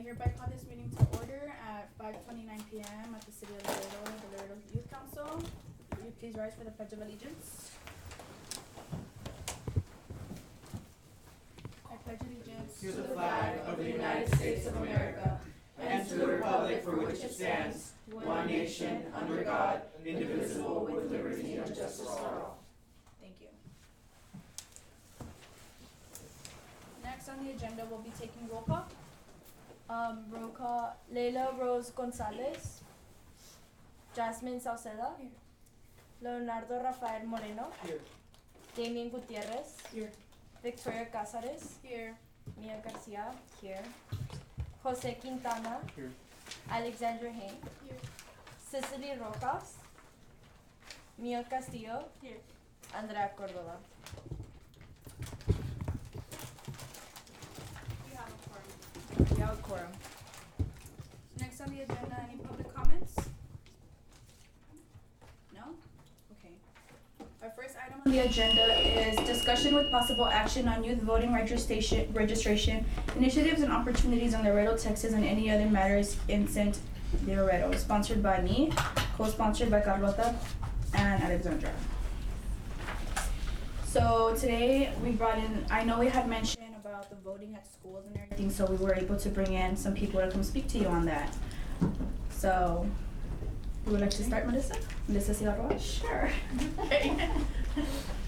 hereby call this meeting to order at 5:29 p.m. at the City of Laredo, the Laredo Youth Council. Will you please rise for the Pledge of Allegiance? I pledge allegiance to the flag of the United States of America and to the republic for which it stands, one nation, under God, indivisible, with liberty and justice for all. Thank you. Next on the agenda, we'll be taking roll call. Roll call, Leila Rose Gonzalez, Jasmine Sauceda, here. Leonardo Rafael Moreno, Here. Damien Gutierrez, Here. Victoria Cázares, Here. Mia Garcia, here. Jose Quintana, Here. Alexandra Hain, Here. Cecily Rocas, Mio Castillo, Here. Andrea Cordova. We have a quorum. We have a quorum. Next on the agenda, any public comments? No? Okay. Our first item on the agenda is discussion with possible action on youth voting registration initiatives and opportunities on Laredo, Texas, and any other matters in St. Laredo. Sponsored by me, co-sponsored by Carlota and Alexandra. So today we brought in, I know we had mentioned about the voting at schools and everything, so we were able to bring in some people to come speak to you on that. So, you would like to start, Melissa? Melissa Cigarroa? Sure.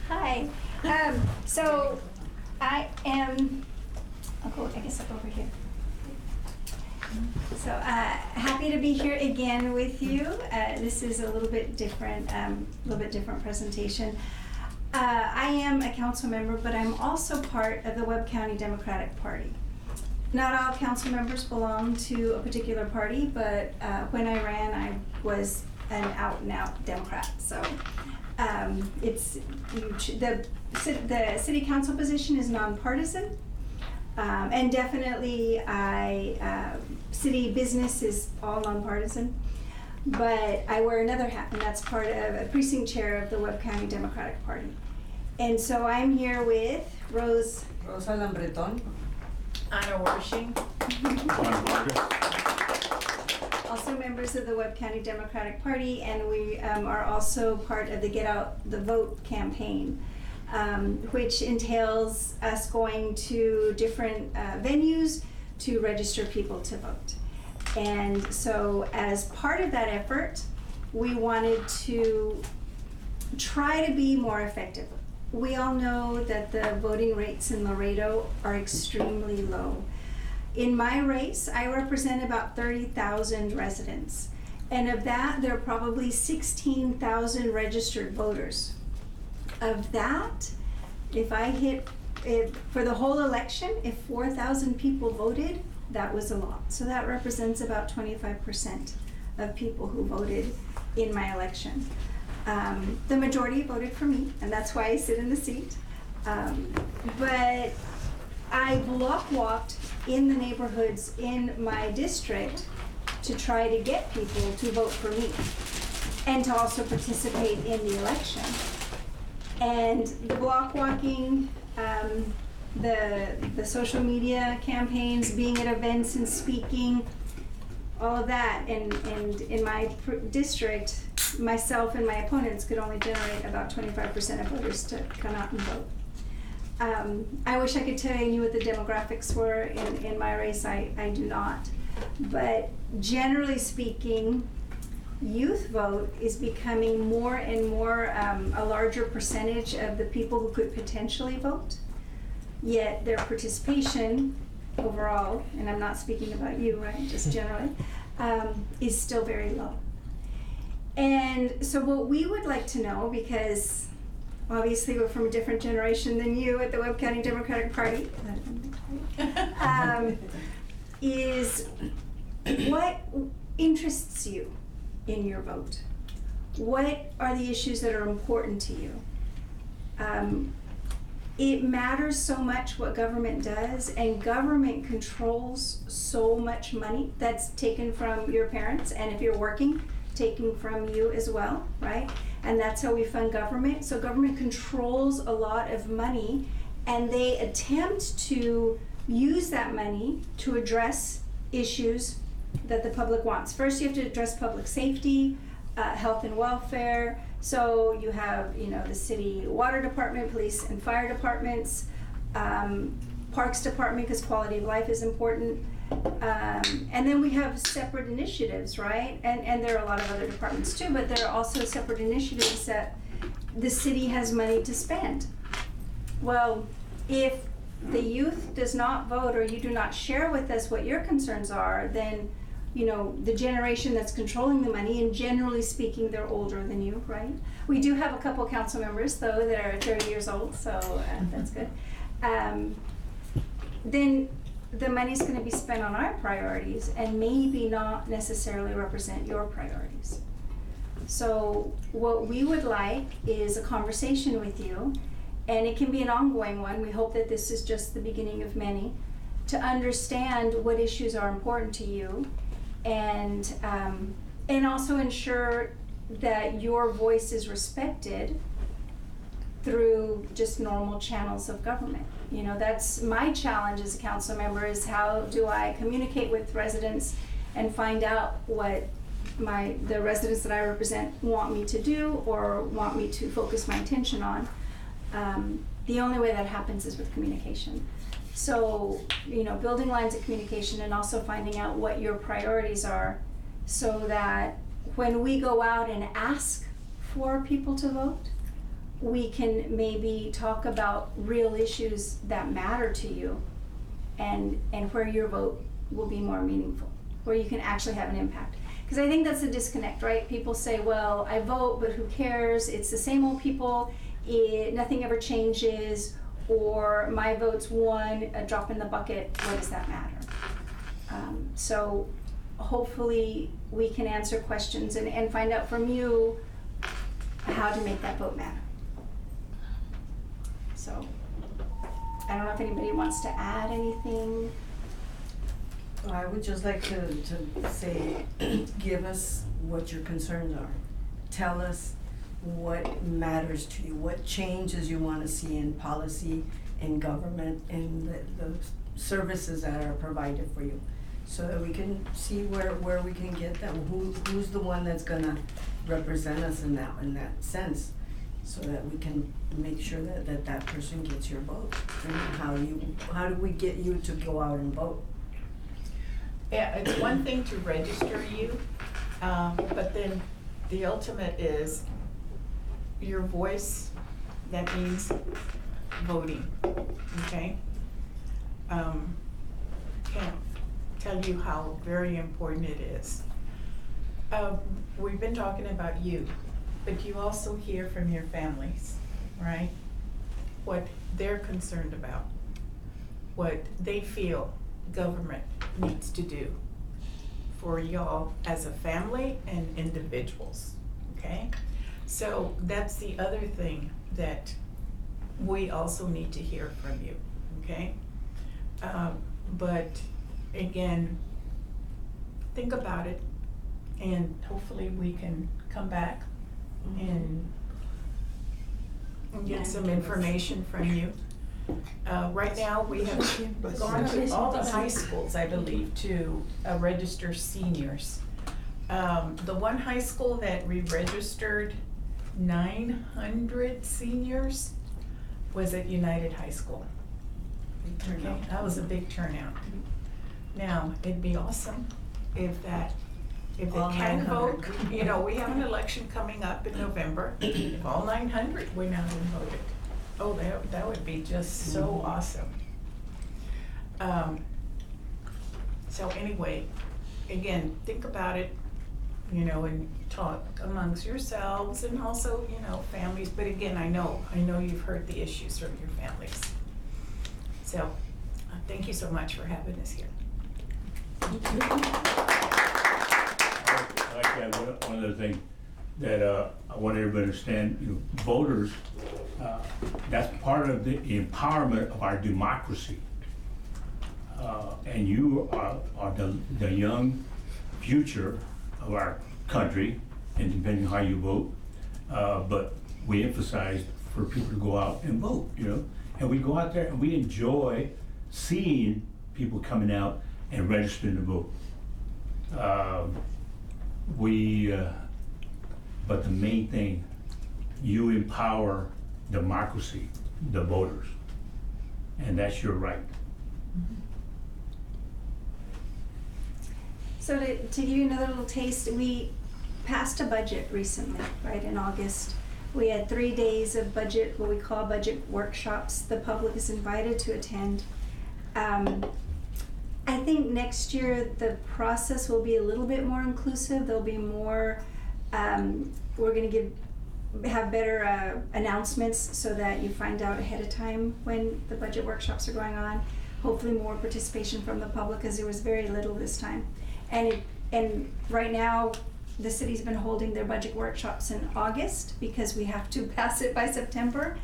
Hi. So I am, I guess I'll go over here. So happy to be here again with you. This is a little bit different presentation. I am a council member, but I'm also part of the Webb County Democratic Party. Not all council members belong to a particular party, but when I ran, I was an out-and-out Democrat. So it's huge. The city council position is nonpartisan, and definitely city business is all nonpartisan. But I wear another hat, and that's part of a precinct chair of the Webb County Democratic Party. And so I'm here with Rosa Lambreton. Anna Warshing. Also members of the Webb County Democratic Party, and we are also part of the Get Out the Vote campaign, which entails us going to different venues to register people to vote. And so as part of that effort, we wanted to try to be more effective. We all know that the voting rates in Laredo are extremely low. In my race, I represent about 30,000 residents. And of that, there are probably 16,000 registered voters. Of that, for the whole election, if 4,000 people voted, that was a lot. So that represents about 25% of people who voted in my election. The majority voted for me, and that's why I sit in the seat. But I block walked in the neighborhoods in my district to try to get people to vote for me and to also participate in the election. And the block walking, the social media campaigns, being at events and speaking, all of that, and in my district, myself and my opponents could only generate about 25% of voters to come out and vote. I wish I could tell you what the demographics were in my race. I do not. But generally speaking, youth vote is becoming more and more a larger percentage of the people who could potentially vote. Yet their participation overall, and I'm not speaking about you, right, just generally, is still very low. And so what we would like to know, because obviously we're from a different generation than you at the Webb County Democratic Party, is what interests you in your vote? What are the issues that are important to you? It matters so much what government does, and government controls so much money that's taken from your parents, and if you're working, taken from you as well, right? And that's how we fund government. So government controls a lot of money, and they attempt to use that money to address issues that the public wants. First, you have to address public safety, health and welfare. So you have, the city water department, police and fire departments, parks department, because quality of life is important. And then we have separate initiatives, right? And there are a lot of other departments too, but there are also separate initiatives that the city has money to spend. Well, if the youth does not vote, or you do not share with us what your concerns are, then the generation that's controlling the money, and generally speaking, they're older than you, right? We do have a couple council members, though, that are 30 years old, so that's good. Then the money's going to be spent on our priorities and maybe not necessarily represent your priorities. So what we would like is a conversation with you, and it can be an ongoing one. We hope that this is just the beginning of many, to understand what issues are important to you, and also ensure that your voice is respected through just normal channels of government. That's my challenge as a council member, is how do I communicate with residents and find out what the residents that I represent want me to do or want me to focus my attention on. The only way that happens is with communication. So, building lines of communication, and also finding out what your priorities are, so that when we go out and ask for people to vote, we can maybe talk about real issues that matter to you, and where your vote will be more meaningful, where you can actually have an impact. Because I think that's the disconnect, right? People say, well, I vote, but who cares? It's the same old people. Nothing ever changes. Or my vote's one, a drop in the bucket. What does that matter? So hopefully we can answer questions and find out from you how to make that vote matter. So I don't know if anybody wants to add anything. Well, I would just like to say, give us what your concerns are. Tell us what matters to you, what changes you want to see in policy, in government, in the services that are provided for you, so that we can see where we can get them, who's the one that's gonna represent us in that sense, so that we can make sure that person gets your vote. And how do we get you to go out and vote? Yeah, it's one thing to register you, but then the ultimate is your voice. That means voting, okay? Can't tell you how very important it is. We've been talking about you, but you also hear from your families, right? What they're concerned about, what they feel government needs to do for y'all as a family and individuals, okay? So that's the other thing that we also need to hear from you, okay? But again, think about it, and hopefully we can come back and get some information from you. Right now, we have gone to all the high schools, I believe, to register seniors. The one high school that we registered 900 seniors was at United High School. Okay, that was a big turnout. Now, it'd be awesome if they can vote. We have an election coming up in November. If all 900 went out and voted, oh, that would be just so awesome. So anyway, again, think about it, and talk amongst yourselves and also, families. But again, I know you've heard the issues from your families. So, thank you so much for having us here. I'd like to add one other thing that I want everybody to understand. Voters, that's part of the empowerment of our democracy. And you are the young future of our country, and depending on how you vote. But we emphasize for people to go out and vote, and we go out there and we enjoy seeing people coming out and registering to vote. But the main thing, you empower democracy, the voters, and that's your right. So to give you another little taste, we passed a budget recently, right, in August. We had 3 days of budget, what we call budget workshops. The public is invited to attend. I think next year the process will be a little bit more inclusive. There'll be more, we're gonna have better announcements so that you find out ahead of time when the budget workshops are going on. Hopefully more participation from the public, because there was very little this time. And right now, the city's been holding their budget workshops in August because we have to pass it by September.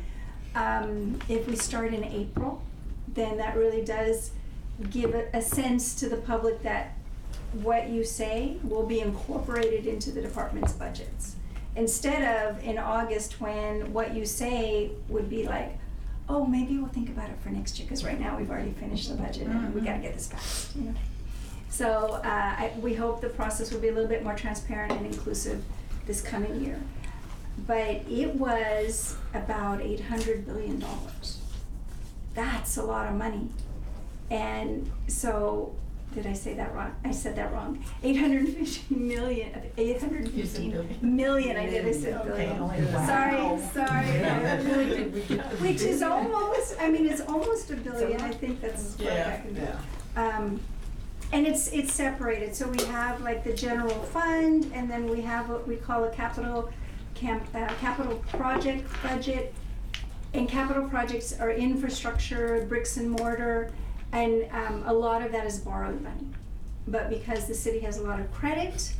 If we start in April, then that really does give a sense to the public that what you say will be incorporated into the department's budgets. Instead of in August when what you say would be like, oh, maybe we'll think about it for next year, because right now we've already finished the budget and we gotta get this passed, you know? So we hope the process will be a little bit more transparent and inclusive this coming year. But it was about $800 billion. That's a lot of money. And so, did I say that wrong? I said that wrong. 850 million, I did, I said billion. Wow. Sorry. Which is almost, I mean, it's almost $1 billion, I think that's what I can do. And it's separated, so we have like the general fund, and then we have what we call a capital project budget. And capital projects are infrastructure, bricks and mortar, and a lot of that is borrowed money. But because the city has a lot of credit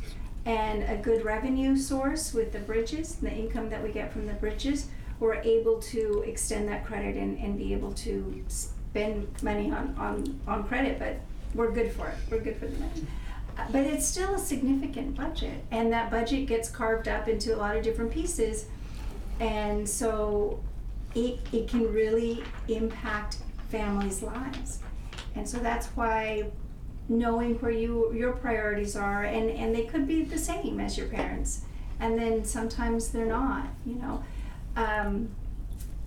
and a good revenue source with the bridges, the income that we get from the bridges, we're able to extend that credit and be able to spend money on credit, but we're good for it. We're good for the money. But it's still a significant budget, and that budget gets carved up into a lot of different pieces, and so it can really impact families' lives. And so that's why knowing where your priorities are, and they could be the same as your parents, and then sometimes they're not, you know.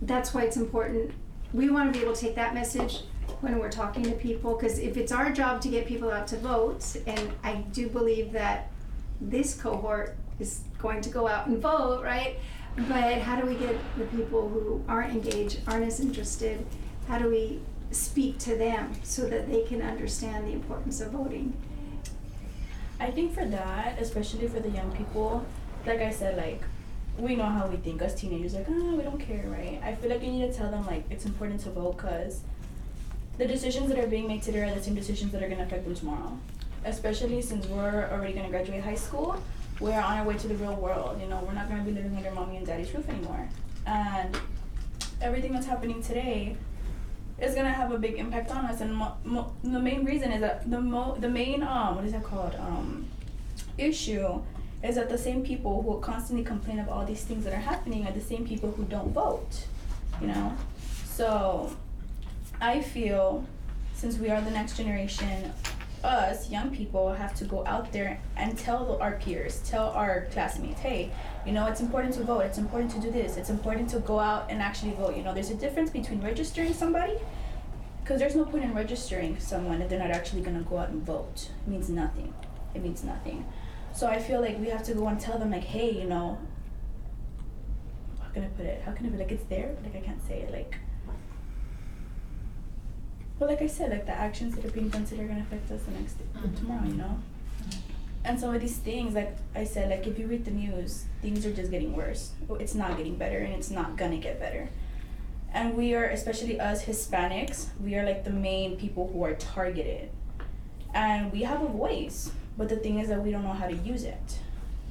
That's why it's important. We want to be able to take that message when we're talking to people, because if it's our job to get people out to vote, and I do believe that this cohort is going to go out and vote, right? But how do we get the people who aren't engaged, aren't as interested, how do we speak to them so that they can understand the importance of voting? I think for that, especially for the young people, like I said, like, we know how we think as teenagers, like, oh, we don't care, right? I feel like you need to tell them, like, it's important to vote, because the decisions that are being made today are the same decisions that are going to affect them tomorrow. Especially since we're already going to graduate high school, we're on our way to the real world, you know, we're not going to be living under mommy and daddy's roof anymore. And everything that's happening today is going to have a big impact on us, and the main reason is that the main what is that called, issue is that the same people who constantly complain of all these things that are happening are the same people who don't vote, you know? So I feel, since we are the next generation, us young people have to go out there and tell our peers, tell our classmates, hey, you know, it's important to vote, it's important to do this, it's important to go out and actually vote. You know, there's a difference between registering somebody, because there's no point in registering someone if they're not actually gonna go out and vote. It means nothing. It means nothing. So I feel like we have to go and tell them, like, hey, you know, how can I put it? Like, it's there, but like I can't say it, like. But like I said, like, the actions that are being done today are gonna affect us the next tomorrow, you know? And some of these things, like I said, like, if you read the news, things are just getting worse. It's not getting better, and it's not gonna get better. And we are, especially us Hispanics, we are like the main people who are targeted. And we have a voice, but the thing is that we don't know how to use it.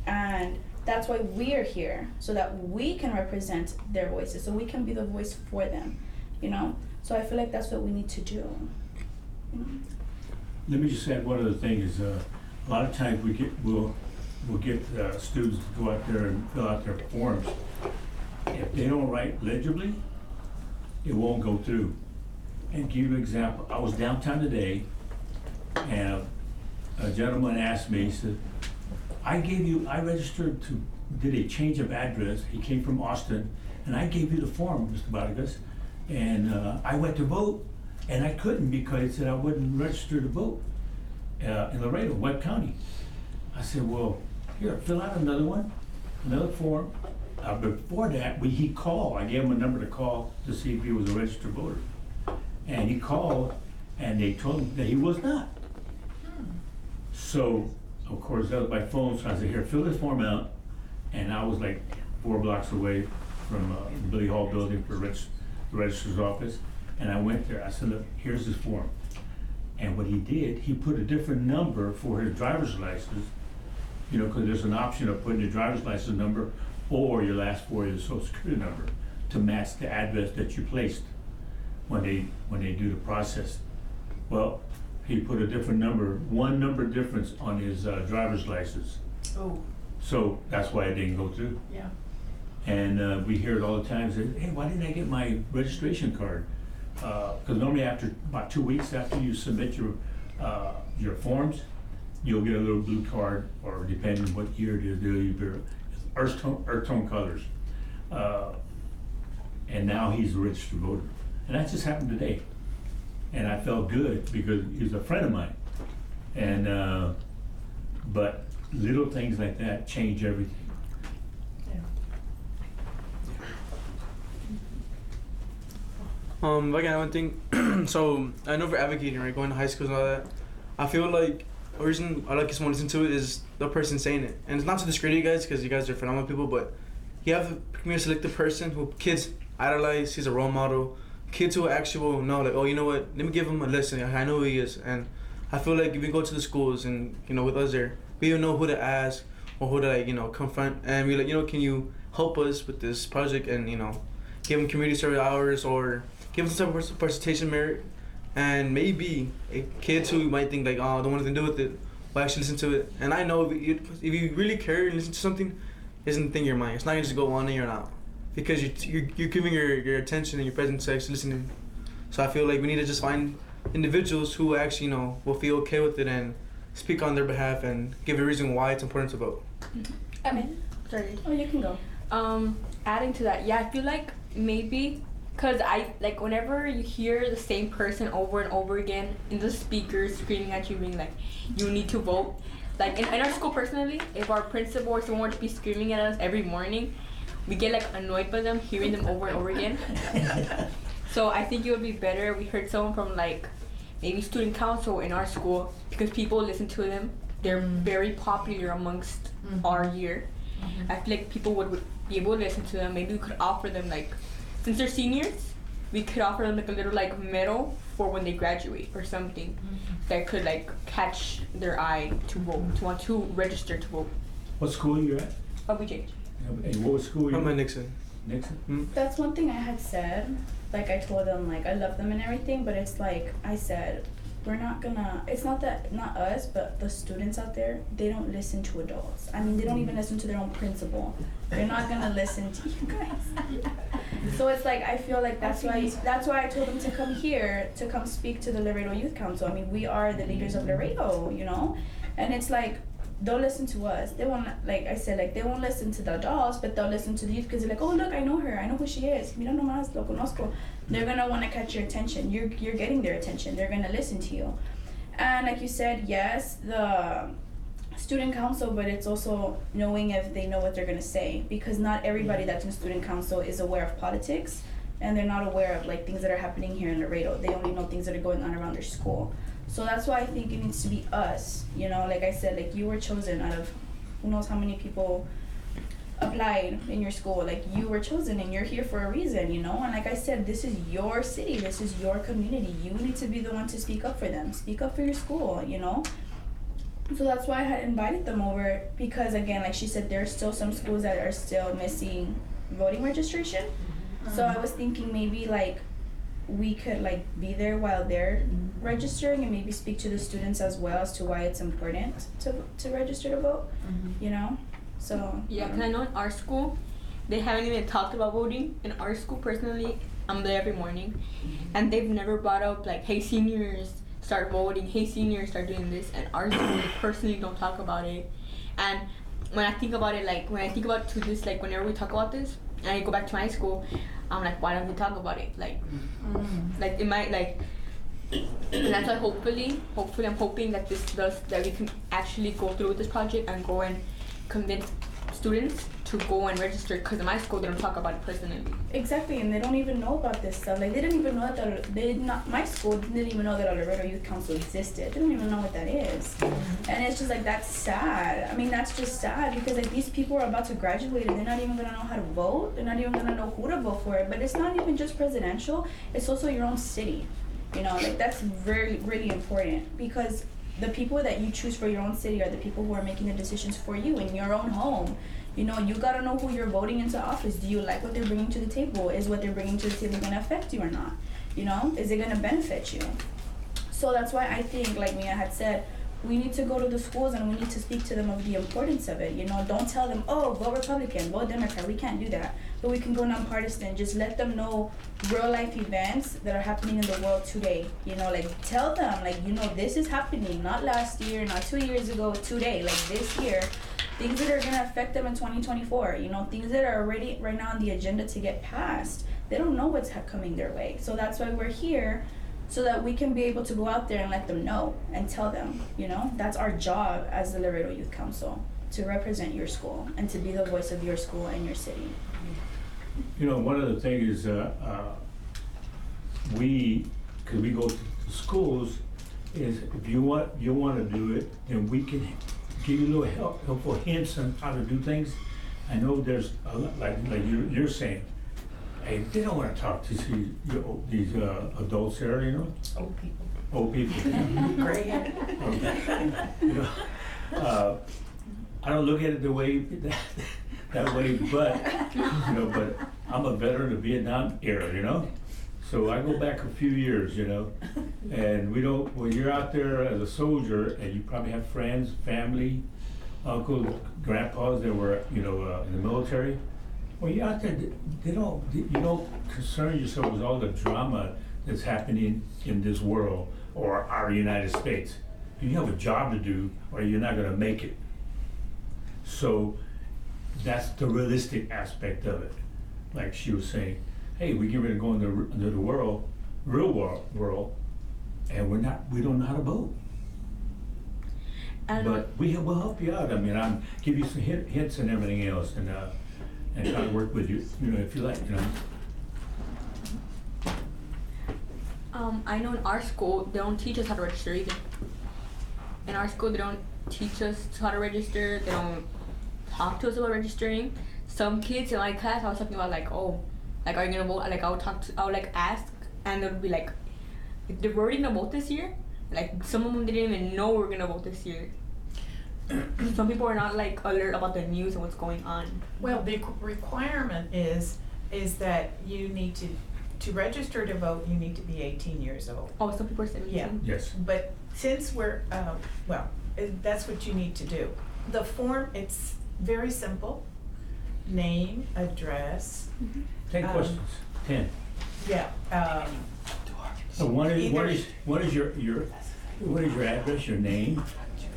And that's why we are here, so that we can represent their voices, so we can be the voice for them, you know? So I feel like that's what we need to do. You know? Let me just add one other thing is, a lot of times we'll get students to go out there and fill out their forms. If they don't write legibly, it won't go through. And give you an example, I was downtown today, And a gentleman asked me, he said, I registered did a change of address. He came from Austin, and I gave you the form, Mr. Vargas. And I went to vote, and I couldn't because it said I wasn't registered to vote in Laredo, Webb County. I said, well, here, fill out another one, another form. Before that, he called. I gave him a number to call to see if he was a registered voter. And he called, and they told him that he was not. So, of course, that was by phone, so I said, here, fill this form out. And I was like 4 blocks away from the Billy Hall building for the registrar's office. And I went there, I said, look, here's this form. And what he did, he put a different number for his driver's license, you know, because there's an option of putting your driver's license number or your last 4 of your social security number to match the address that you placed when they do the process. Well, he put a different number, 1 number difference on his driver's license. Oh, So that's why it didn't go through. yeah. And we hear it all the time, say, hey, why didn't I get my registration card? Because normally after about 2 weeks after you submit your forms, you'll get a little blue card, or depending on what year it is, earth tone colors. And now he's a registered voter. And that just happened today. And I felt good because he's a friend of mine. And, but little things like that change everything. Like I one thing, so I know for advocating, right, going to high schools and all that, I feel like the reason I like someone to listen to it is the person saying it. And it's not to discredit you guys, because you guys are phenomenal people, but you have to select the person who kids idolize, he's a role model, kids who actually will know, like, oh, you know what, let me give him a listen, I know who he is. And I feel like if we go to the schools and, you know, with us there, we don't know who to ask or who to, like, you know, confront, and we like, you know, can you help us with this project, and, you know, give them community service hours or give them some type of presentation merit, and maybe kids who might think like, oh, I don't want anything to do with it, will actually listen to it. And I know if you really care and listen to something, it's in the thing in your mind. It's not gonna just go on in or out, because you're giving your attention and your presence to actually listening. So I feel like we need to just find individuals who actually, you know, will feel okay with it and speak on their behalf and give a reason why it's important to vote. I mean, sorry. Oh, you can go. Adding to that, yeah, I feel like maybe, cause I like whenever you hear the same person over and over again in the speakers screaming at you, being like, "You need to vote." Like in our school, personally, if our principal or someone were to be screaming at us every morning, we get like annoyed by them, hearing them over and over again. So I think it would be better if we heard someone from like maybe student council in our school, because people listen to them. They're very popular amongst our year. I feel like people would be able to listen to them. Maybe we could offer them, like, since they're seniors, we could offer them like a little like medal for when they graduate or something that could like catch their eye to vote, to want to register to vote. What school are you at? OBJ. And what school are you I'm at? at Nixon. Nixon? That's one thing I had said. Like, I told them, like, I love them and everything, but it's like, I said, we're not gonna, it's not that, not us, but the students out there, they don't listen to adults. I mean, they don't even listen to their own principal. They're not gonna listen to you guys. So it's like, I feel like that's why I told them to come here, to come speak to the Laredo Youth Council. I mean, we are the leaders of Laredo, you know? And it's like, they'll listen to us. They won't, like I said, like, they won't listen to the adults, but they'll listen to the youth, because they're like, oh, look, I know her. I know who she is. Mira nomás, lo conozco. They're gonna wanna catch your attention. You're getting their attention. They're gonna listen to you. And like you said, yes, the student council, but it's also knowing if they know what they're gonna say, because not everybody that's in student council is aware of politics, and they're not aware of like things that are happening here in Laredo. They only know things that are going on around their school. So that's why I think it needs to be us, you know, like I said, like you were chosen out of who knows how many people applied in your school. Like, you were chosen and you're here for a reason, you know. And like I said, this is your city, this is your community. You need to be the one to speak up for them, speak up for your school, you know. So that's why I had invited them over, because again, like she said, there's still some schools that are still missing voting registration. So I was thinking maybe like we could like be there while they're registering, and maybe speak to the students as well as to why it's important to register to vote, you know. So Yeah, because I know in our school, they haven't even talked about voting. In our school, personally, I'm there every morning, and they've never brought up like, hey, seniors, start voting. Hey, seniors, start doing this. And our school, they personally don't talk about it. And when I think about it, like when I think about to this, like whenever we talk about this, and I go back to my school, I'm like, why don't we talk about it? Like it might like. And that's why hopefully I'm hoping that that we can actually go through with this project and go and convince students to go and register, because in my school they don't talk about it personally. Exactly, and they don't even know about this stuff. Like they didn't even know that my school didn't even know that a Laredo Youth Council existed. They don't even know what that is. And it's just like, that's sad. I mean, that's just sad, because like these people are about to graduate and they're not even gonna know how to vote. They're not even gonna know who to vote for. But it's not even just presidential, it's also your own city. You know, like that's very, really important, because the people that you choose for your own city are the people who are making the decisions for you in your own home. You know, you gotta know who you're voting into office. Do you like what they're bringing to the table? Is what they're bringing to the table gonna affect you or not? You know, is it gonna benefit you? So that's why I think, like Mia had said, we need to go to the schools and we need to speak to them of the importance of it. You know, don't tell them, oh, vote Republican, vote Democrat. We can't do that. But we can go nonpartisan. Just let them know real life events that are happening in the world today. You know, like tell them, like, you know, this is happening, not last year, not 2 years ago, today, like this year. Things that are gonna affect them in 2024. You know, things that are already right now on the agenda to get passed. They don't know what's coming their way. So that's why we're here, so that we can be able to go out there and let them know and tell them, you know, that's our job as the Laredo Youth Council, to represent your school and to be the voice of your school and your city. You know, one of the things is, because we go to schools, is if you want to do it, then we can give you a little helpful hints on how to do things. I know there's a lot, like you're saying, hey, they don't want to talk to these adults there, you know? Old people. Gray hair. You know, I don't look at it the way that way, but you know, but I'm a veteran of Vietnam era, you know. So I go back a few years, you know, and we don't. When you're out there as a soldier, and you probably have friends, family, uncles, grandpas that were, you know, in the military. Well, you're out there. You don't concern yourself with all the drama that's happening in this world or our United States. You have a job to do, or you're not going to make it. So that's the realistic aspect of it. Like she was saying, hey, we get ready to go into the world, real world, and we don't know how to vote. But we'll help you out. I mean, I'll give you some hints and everything else, and try to work with you, you know, if you like, you know. I know in our school they don't teach us how to register either. In our school they don't teach us how to register. They don't talk to us about registering. Some kids in my class, I was talking about like, oh, like are you gonna vote? Like I would like ask, and they would be like, they're already gonna vote this year. Like some of them didn't even know we're gonna vote this year. Some people are not like alert about the news and what's going on. Well, the requirement is that you need to register to vote, you need to be 18 years old. Oh, some people are 17. Yeah. Yes. But since we're, that's what you need to do. The form, it's very simple. Name, address. 10 questions. 10. Yeah. So one is your address, your name,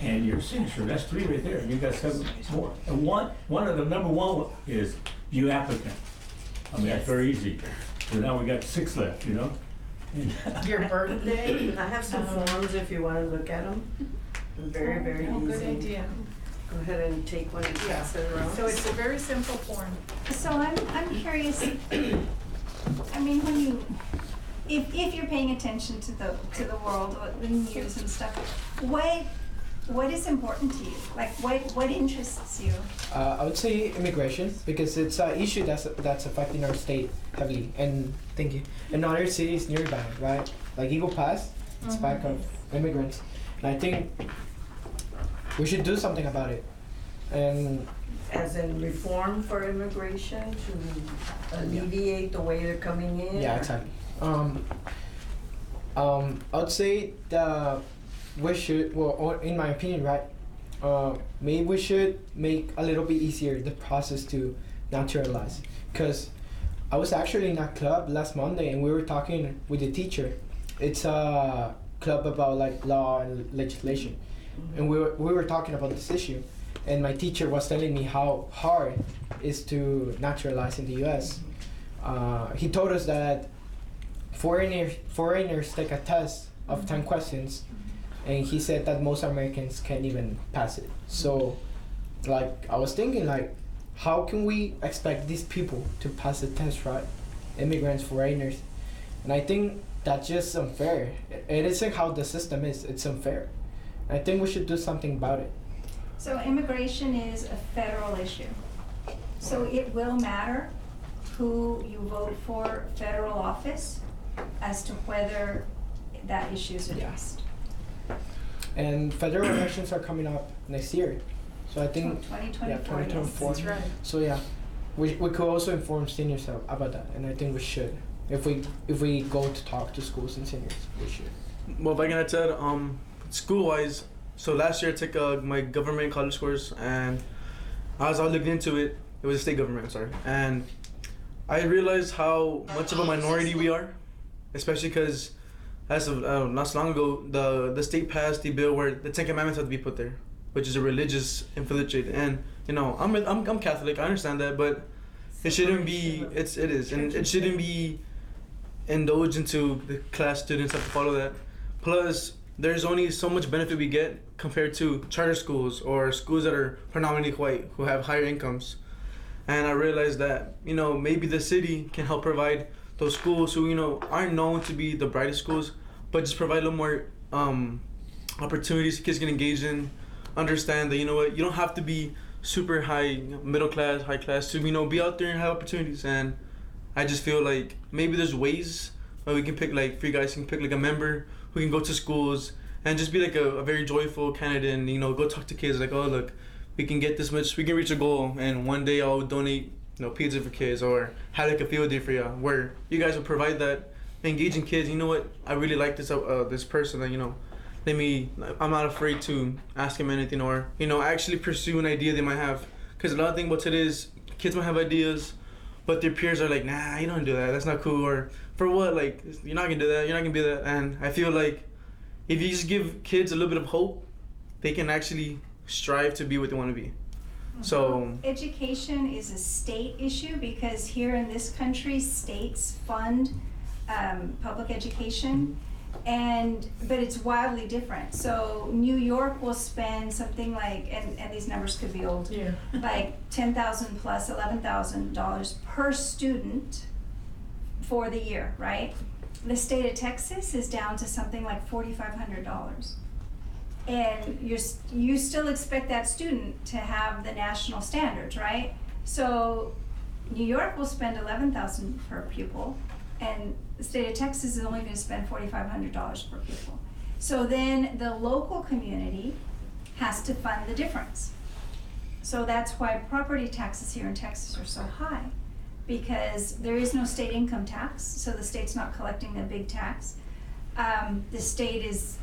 and your signature. That's 3 right there. You got 7 more. And one of the number 1 is you applicant. I mean, that's very easy. So now we got 6 left, you know? Your birthday. I have some forms if you want to look at them. Very, very easy. Good idea. Go ahead and take one and pass it around. So it's a very simple form. So I'm curious, I mean, if you're paying attention to the world, or the news and stuff, what is important to you? Like what interests you? I would say immigration, because it's an issue that's affecting our state heavily, and thank you. And other cities nearby, right? Like Eagle Pass, it's back of immigrants, and I think we should do something about it. And as in reform for immigration to alleviate the way they're coming in? Yeah, exactly. I would say that we should, well, in my opinion, right, maybe we should make a little bit easier the process to naturalize. Because I was actually in a club last Monday and we were talking with the teacher. It's a club about like law and legislation, and we were talking about this issue, and my teacher was telling me how hard it is to naturalize in the U.S. He told us that foreigners take a test of 10 questions, and he said that most Americans can't even pass it. So, like, I was thinking, like, how can we expect these people to pass the test, right? Immigrants, foreigners. And I think that's just unfair. It isn't how the system is, it's unfair. I think we should do something about it. So immigration is a federal issue. So it will matter who you vote for federal office as to whether that issue is addressed. And federal elections are coming up next year. So I think 2024. yeah, 2024. That's right. So yeah, we could also inform seniors about that, and I think we should. If we go to talk to schools and seniors, we should. Well, if I can add to that, school-wise, so last year I took my government college course, and as I looked into it, it was a state government, sorry, and I realized how much of a minority we are, especially because as of not so long ago, the state passed the bill where the 10 Commandments have to be put there, which is a religious infiltrated. And you know, I'm Catholic, I understand that, but it shouldn't be. It is, and it shouldn't be indulged into the class students have to follow that. Plus, there's only so much benefit we get compared to charter schools or schools that are predominantly white who have higher incomes. And I realized that, you know, maybe the city can help provide those schools who, you know, aren't known to be the brightest schools, but just provide a little more opportunities kids can engage in, understand that, you know what, you don't have to be super high, middle class, high class to, you know, be out there and have opportunities. And I just feel like maybe there's ways where we can pick, like, for you guys can pick like a member who can go to schools and just be like a very joyful candidate and, you know, go talk to kids like, oh, look, we can get this much, we can reach a goal, and one day I'll donate, you know, pizza for kids, or have like a field day for you, where you guys will provide that, engaging kids. You know what? I really like this person that, you know, I'm not afraid to ask him anything, or, you know, actually pursue an idea they might have. Because a lot of thing about today is kids might have ideas, but their peers are like, nah, you don't do that, that's not cool, or for what, like, you're not gonna do that, you're not gonna be that. And I feel like if you just give kids a little bit of hope, they can actually strive to be what they want to be. So education is a state issue because here in this country, states fund public education, but it's wildly different. So New York will spend something like, and these numbers could be old, Yeah. like $10,000 plus $11,000 per student for the year, right? The state of Texas is down to something like $4,500. And you still expect that student to have the national standards, right? So New York will spend $11,000 per pupil, and the state of Texas is only going to spend $4,500 per pupil. So then the local community has to fund the difference. So that's why property taxes here in Texas are so high, because there is no state income tax, so the state's not collecting a big tax. The state is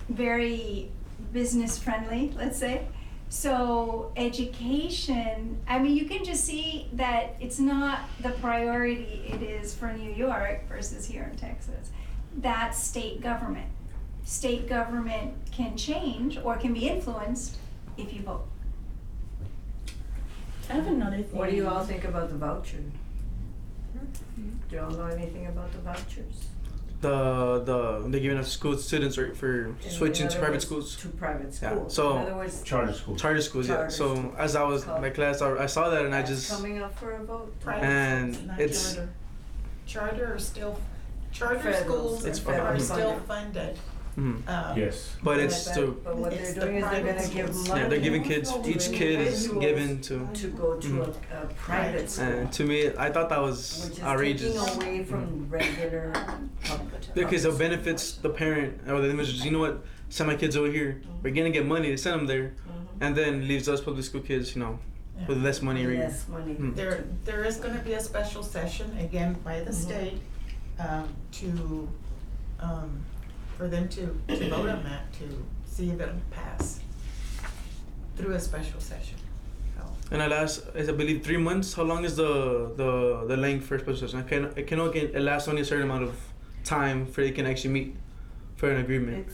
very business friendly, let's say. So education, I mean, you can just see that it's not the priority it is for New York versus here in Texas. That's state government. State government can change or can be influenced if you vote. I have another thing. What do you all think about the voucher? Do you all know anything about the vouchers? they're giving us school students, right, for switching to private schools. To private Yeah, schools. so- In other words, Charter school. Charter schools, yeah. Charter So school. as I was in my class, I saw that and I that's just coming up for a vote. Private And schools, not it's- charter. Charter are still, charter Federal, schools it's are federal still funded. funded. Yes. but it's to But what It's they're the doing is they're private gonna give schools. money. yeah, they're giving kids. Each kid is individuals given to. to go to a private school, And to me, I thought that was which is outrageous. taking away from regular public. Because it benefits the parent or the individuals. You know what? Send my kids over here. We're gonna get money to send them there, and then leaves us public school kids, you know, Yeah. with less money. Less money. There is gonna be a special session, again, by the state, to, for them to vote on that, to see if it'll pass through a special session. So, And it lasts, I believe, 3 months. How long is the length for special session? It can only last only a certain amount of time for they can actually meet. for an agreement.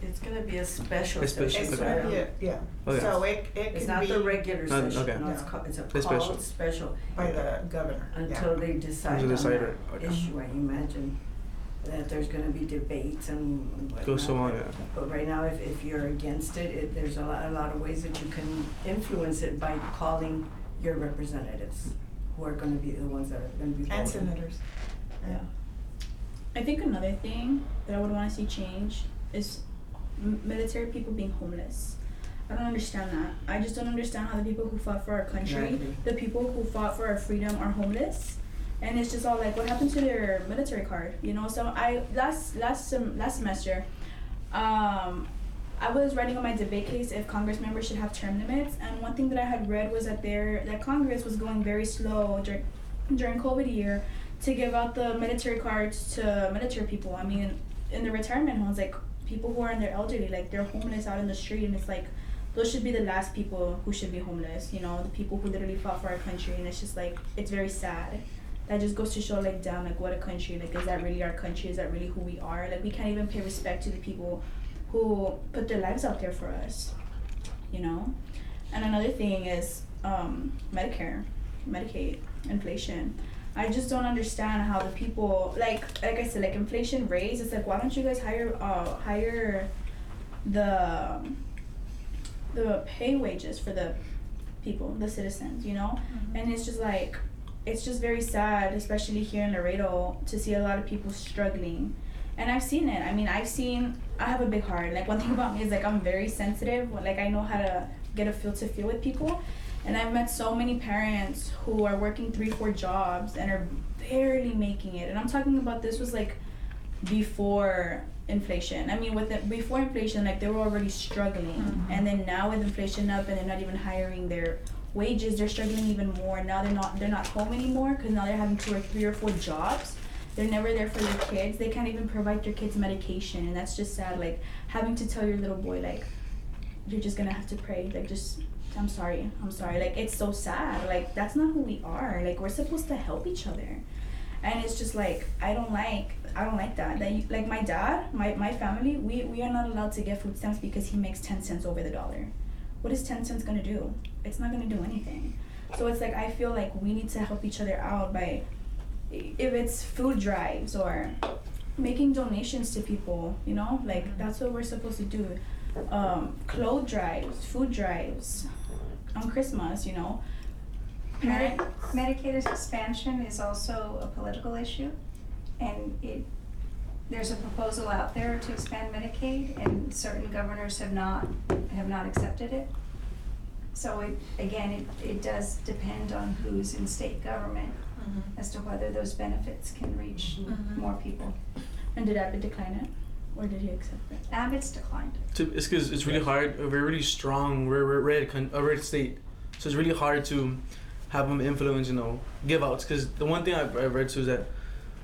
It's gonna be a special A special, session. It's okay. gonna be, yeah, Okay. so it It's can not the be regular No, session, okay. no, it's No. called, it's a It's special. called special by the governor, yeah. until they decide Until on they decide that it, okay. issue. I imagine that there's gonna be debates and whatnot. Go so on, yeah. But right now, if you're against it, there's a lot of ways that you can influence it by calling your representatives, who are gonna be the ones that are gonna be voting. And senators. Yeah. I think another thing that I would want to see change is military people being homeless. I don't understand that. I just don't understand how the people who fought for our country, Exactly. the people who fought for our freedom are homeless. And it's just all like, what happened to their military card? You know, so last semester, I was writing on my debate case if Congress members should have term limits, and one thing that I had read was that Congress was going very slow during COVID year to give out the military cards to military people. I mean, in the retirement homes, like people who are in their elderly, like they're homeless out in the street, and it's like those should be the last people who should be homeless. You know, the people who literally fought for our country, and it's just like it's very sad. That just goes to show like damn, like what a country. Like, is that really our country? Is that really who we are? Like, we can't even pay respect to the people who put their lives out there for us, you know? And another thing is Medicare, Medicaid, inflation. I just don't understand how the people, like I said, like inflation raised, it's like, why don't you guys hire the pay wages for the people, the citizens, you know? Mhm. And it's just like, it's just very sad, especially here in Laredo, to see a lot of people struggling. And I've seen it. I mean, I have a big heart. Like, one thing about me is, like, I'm very sensitive. Like, I know how to get a feel with people. And I've met so many parents who are working 3-4 jobs and are barely making it. And I'm talking about, this was, like, before inflation. I mean, before inflation, like, they were already struggling. Mhm. And then now with inflation up and they're not even hiring their wages, they're struggling even more. Now they're not home anymore because now they're having to work 3 or 4 jobs. They're never there for their kids. They can't even provide their kids medication, and that's just sad. Like, having to tell your little boy, like, you're just gonna have to pray. Like, just, I'm sorry. Like, it's so sad. Like, that's not who we are. Like, we're supposed to help each other. And it's just like, I don't like that. Like my dad, my family, we are not allowed to get food stamps because he makes 10 cents over the dollar. What is 10 cents gonna do? It's not gonna do anything. So it's like, I feel like we need to help each other out by, if it's food drives or making donations to people, you know, like that's what we're supposed to do. Clothes drives, food drives on Christmas, you know. Medicaid expansion is also a political issue, and there's a proposal out there to expand Medicaid, and certain governors have not accepted it. So it does depend on who's in state government Mhm. as to whether those benefits can reach Mhm. more people. And did Abbott decline it, or did he accept it? Abbott's declined. It's because it's really hard. We're really strong. We're a red state, so it's really hard to have them influence, give outs. Because the one thing I've read too is that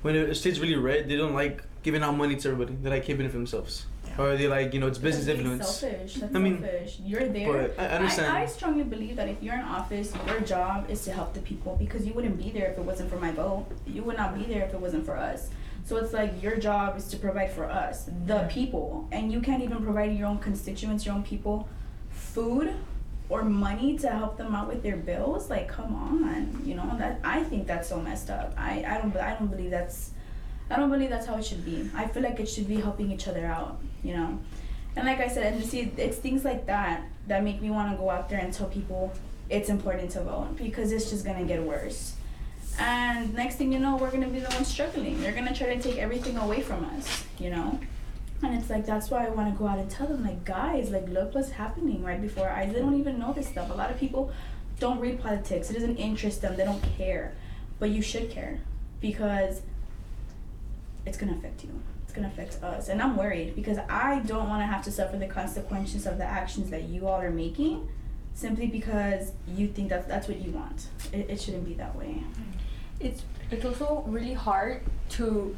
when a state's really red, they don't like giving out money to everybody. They like keeping it for themselves, or they like it's business That's being influence. selfish. That's I mean, selfish. You're there. But I understand. I strongly believe that if you're in office, your job is to help the people, because you wouldn't be there if it wasn't for my vote. You would not be there if it wasn't for us. So it's like, your job is to provide for us, the people, and you can't even provide your own constituents, your own people, food or money to help them out with their bills. Like, come on, that I think that's so messed up. I don't believe that's how it should be. I feel like it should be helping each other out, And like I said, and see, it's things like that that make me want to go out there and tell people it's important to vote, because it's just gonna get worse. And next thing you know, we're gonna be the ones struggling. They're gonna try to take everything away from us, And it's like, that's why I want to go out and tell them, like, guys, like, look what's happening right before our eyes. They don't even know this stuff. A lot of people don't read politics. It doesn't interest them. They don't care. But you should care, because it's gonna affect you. It's gonna affect us. And I'm worried, because I don't want to have to suffer the consequences of the actions that you all are making, simply because you think that's what you want. It shouldn't be that way. It's also really hard to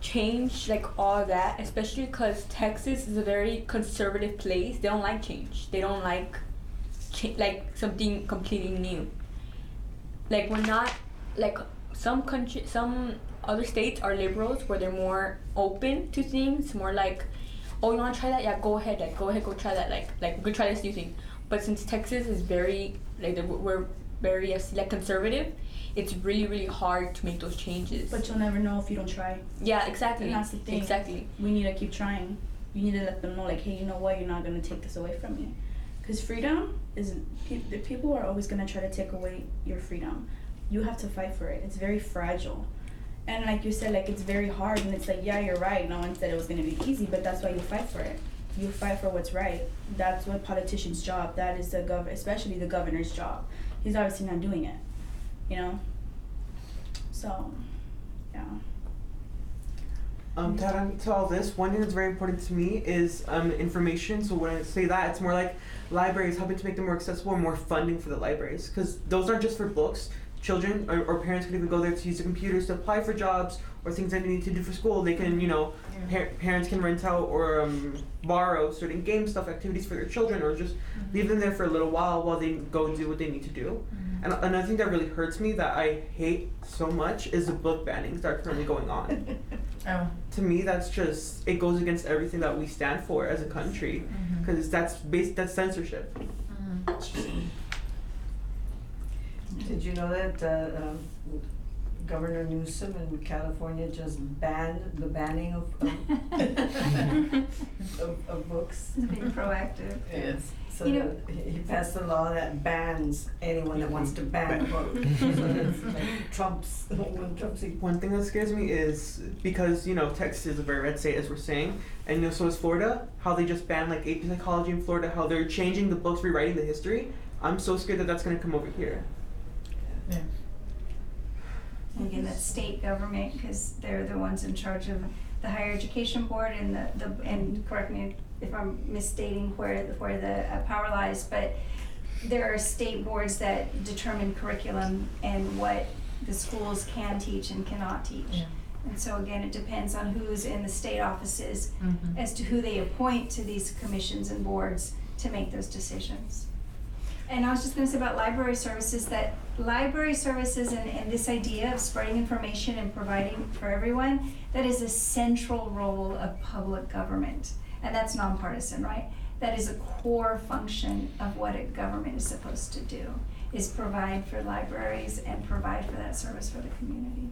change like all that, especially because Texas is a very conservative place. They don't like change. They don't like something completely new. Like, we're not like some other states are liberals, where they're more open to things, more like, oh, you want to try that? Yeah, go ahead. Like, go ahead, go try that. Like we could try this new thing. But since Texas is very, like, we're very like conservative, it's really, really hard to make those changes. But you'll never know if you don't try. Yeah, exactly. And that's the thing. Exactly. We need to keep trying. You need to let them know, like, hey, you know what? You're not gonna take this away from me. Because freedom is, the people are always gonna try to take away your freedom. You have to fight for it. It's very fragile. And like you said, like, it's very hard, and it's like, yeah, you're right. No one said it was gonna be easy, but that's why you fight for it. You fight for what's right. That's what politicians' job. That is especially the governor's job. He's obviously not doing it, you know? So, yeah. To add on to all this, one thing that's very important to me is information. So when I say that, it's more like libraries, helping to make them more accessible and more funding for the libraries. Because those aren't just for books. Children or parents can even go there to use the computers to apply for jobs or things that they need to do for school. They can, you know, parents can rent out or borrow certain game stuff, activities for their children, or just leave them there for a little while they go do what they need to do. And another thing that really hurts me, that I hate so much, is the book bannings that are currently going on. Oh. To me, that's just, it goes against everything that we stand for as a country, because that's censorship. Did you know that Governor Newsom in California just banned the banning of books? Being proactive. Yes. So You know- he passed a law that bans anyone that wants to ban a book. So it's like Trump's. One thing that scares me is because, you know, Texas is a very red state, as we're saying, and, you know, so is Florida, how they just banned like AP psychology in Florida, how they're changing the books, rewriting the history. I'm so scared that that's going to come over here. Yeah. And again, that's state government, because they're the ones in charge of the higher education board and and correct me if I'm misstating where the power lies, but there are state boards that determine curriculum and what the schools can teach and cannot teach. Yeah. And so again, it depends on who's in the state offices as to who they appoint to these commissions and boards to make those decisions. And I was just gonna say about library services, that library services and this idea of spreading information and providing for everyone, that is a central role of public government. And that's nonpartisan, right? That is a core function of what a government is supposed to do, is provide for libraries and provide for that service for the community.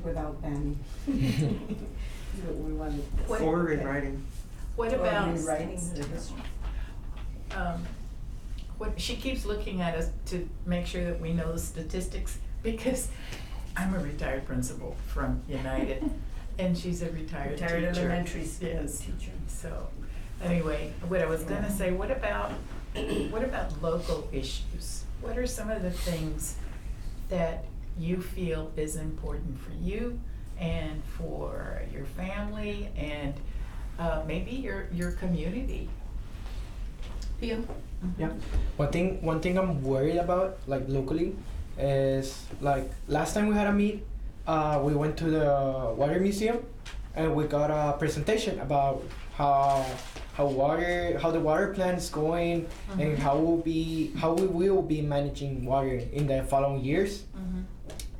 Without banning. We wanted. What- Or rewriting. What Or about rewriting. what she keeps looking at us to make sure that we know the statistics, because I'm a retired principal from United and she's a retired teacher. Retired elementary school Yes. teacher. So anyway, what I was gonna say, what about local issues? What are some of the things that you feel is important for you and for your family and maybe your community? Pio? Yeah. One thing I'm worried about, like locally, is like last time we had a meet, we went to the water museum, and we got a presentation about how the water plant is going, and how we will be managing water in the following years.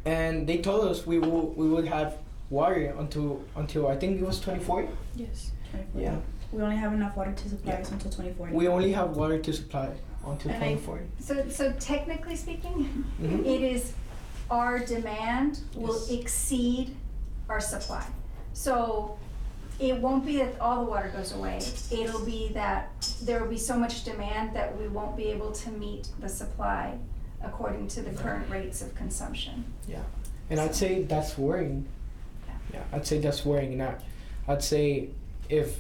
And they told us we would have water until I think it was 2040. Yes. Yeah. We only have enough water to supply us until 2040. We only have water to supply until And I- 2040. So technically speaking, Mhm. it is our demand will Yes. exceed our supply. So it won't be that all the water goes away. It'll be that there will be so much demand that we won't be able to meet the supply according to the current rates of consumption. Yeah, and I'd say that's worrying. Yeah, I'd say that's worrying. And I'd say if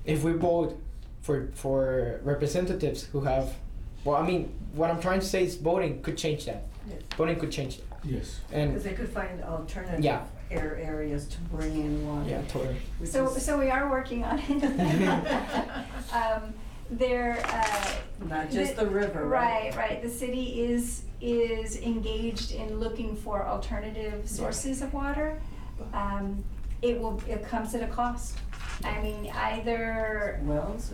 we vote for representatives who have, well, I mean, what I'm trying to say is voting could change that. Yes. Voting could change that. Yes. And Because they could find alternative Yeah. areas to bring in water. yeah, totally. which So is we are working on it. There, not just the river, right? Right. The city is engaged in looking for alternative sources of water. It comes at a cost. I mean, either, Wells?